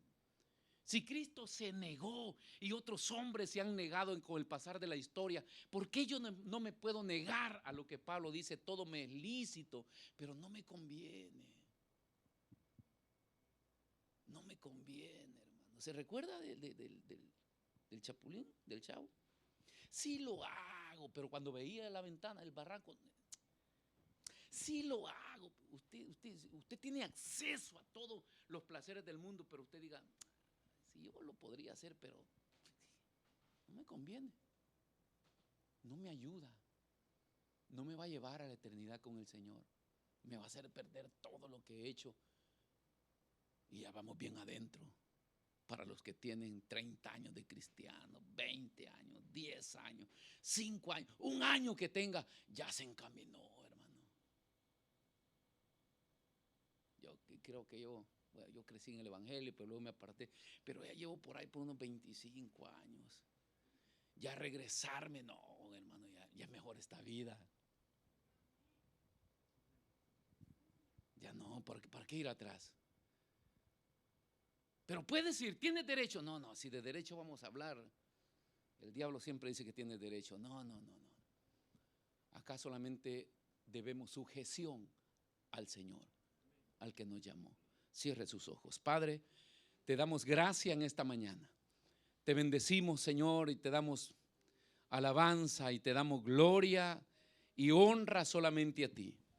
Si Cristo se negó y otros hombres se han negado con el pasar de la historia, ¿por qué yo no me puedo negar a lo que Pablo dice? Todo me es lícito, pero no me conviene. No me conviene, hermano. ¿Se recuerda del Chapulín, del Chavo? Sí lo hago, pero cuando veía la ventana, el barranco, sí lo hago. Usted tiene acceso a todos los placeres del mundo, pero usted diga, sí, yo lo podría hacer, pero no me conviene, no me ayuda, no me va a llevar a la eternidad con el Señor, me va a hacer perder todo lo que he hecho. Y ya vamos bien adentro. Para los que tienen 30 años de cristiano, 20 años, 10 años, 5 años, un año que tenga, ya se encaminó, hermano. Yo creo que yo crecí en el evangelio, pero luego me aparté, pero ya llevo por ahí por unos 25 años. Ya regresarme, no, hermano, ya es mejor esta vida. Ya no, ¿para qué ir atrás? Pero puedes ir, tienes derecho. No, si de derecho vamos a hablar, el diablo siempre dice que tiene derecho. No. Acá solamente debemos sujeción al Señor, al que nos llamó. Cierre sus ojos. Padre, te damos gracia en esta mañana. Te bendecimos, Señor, y te damos alabanza y te damos gloria y honra solamente a ti.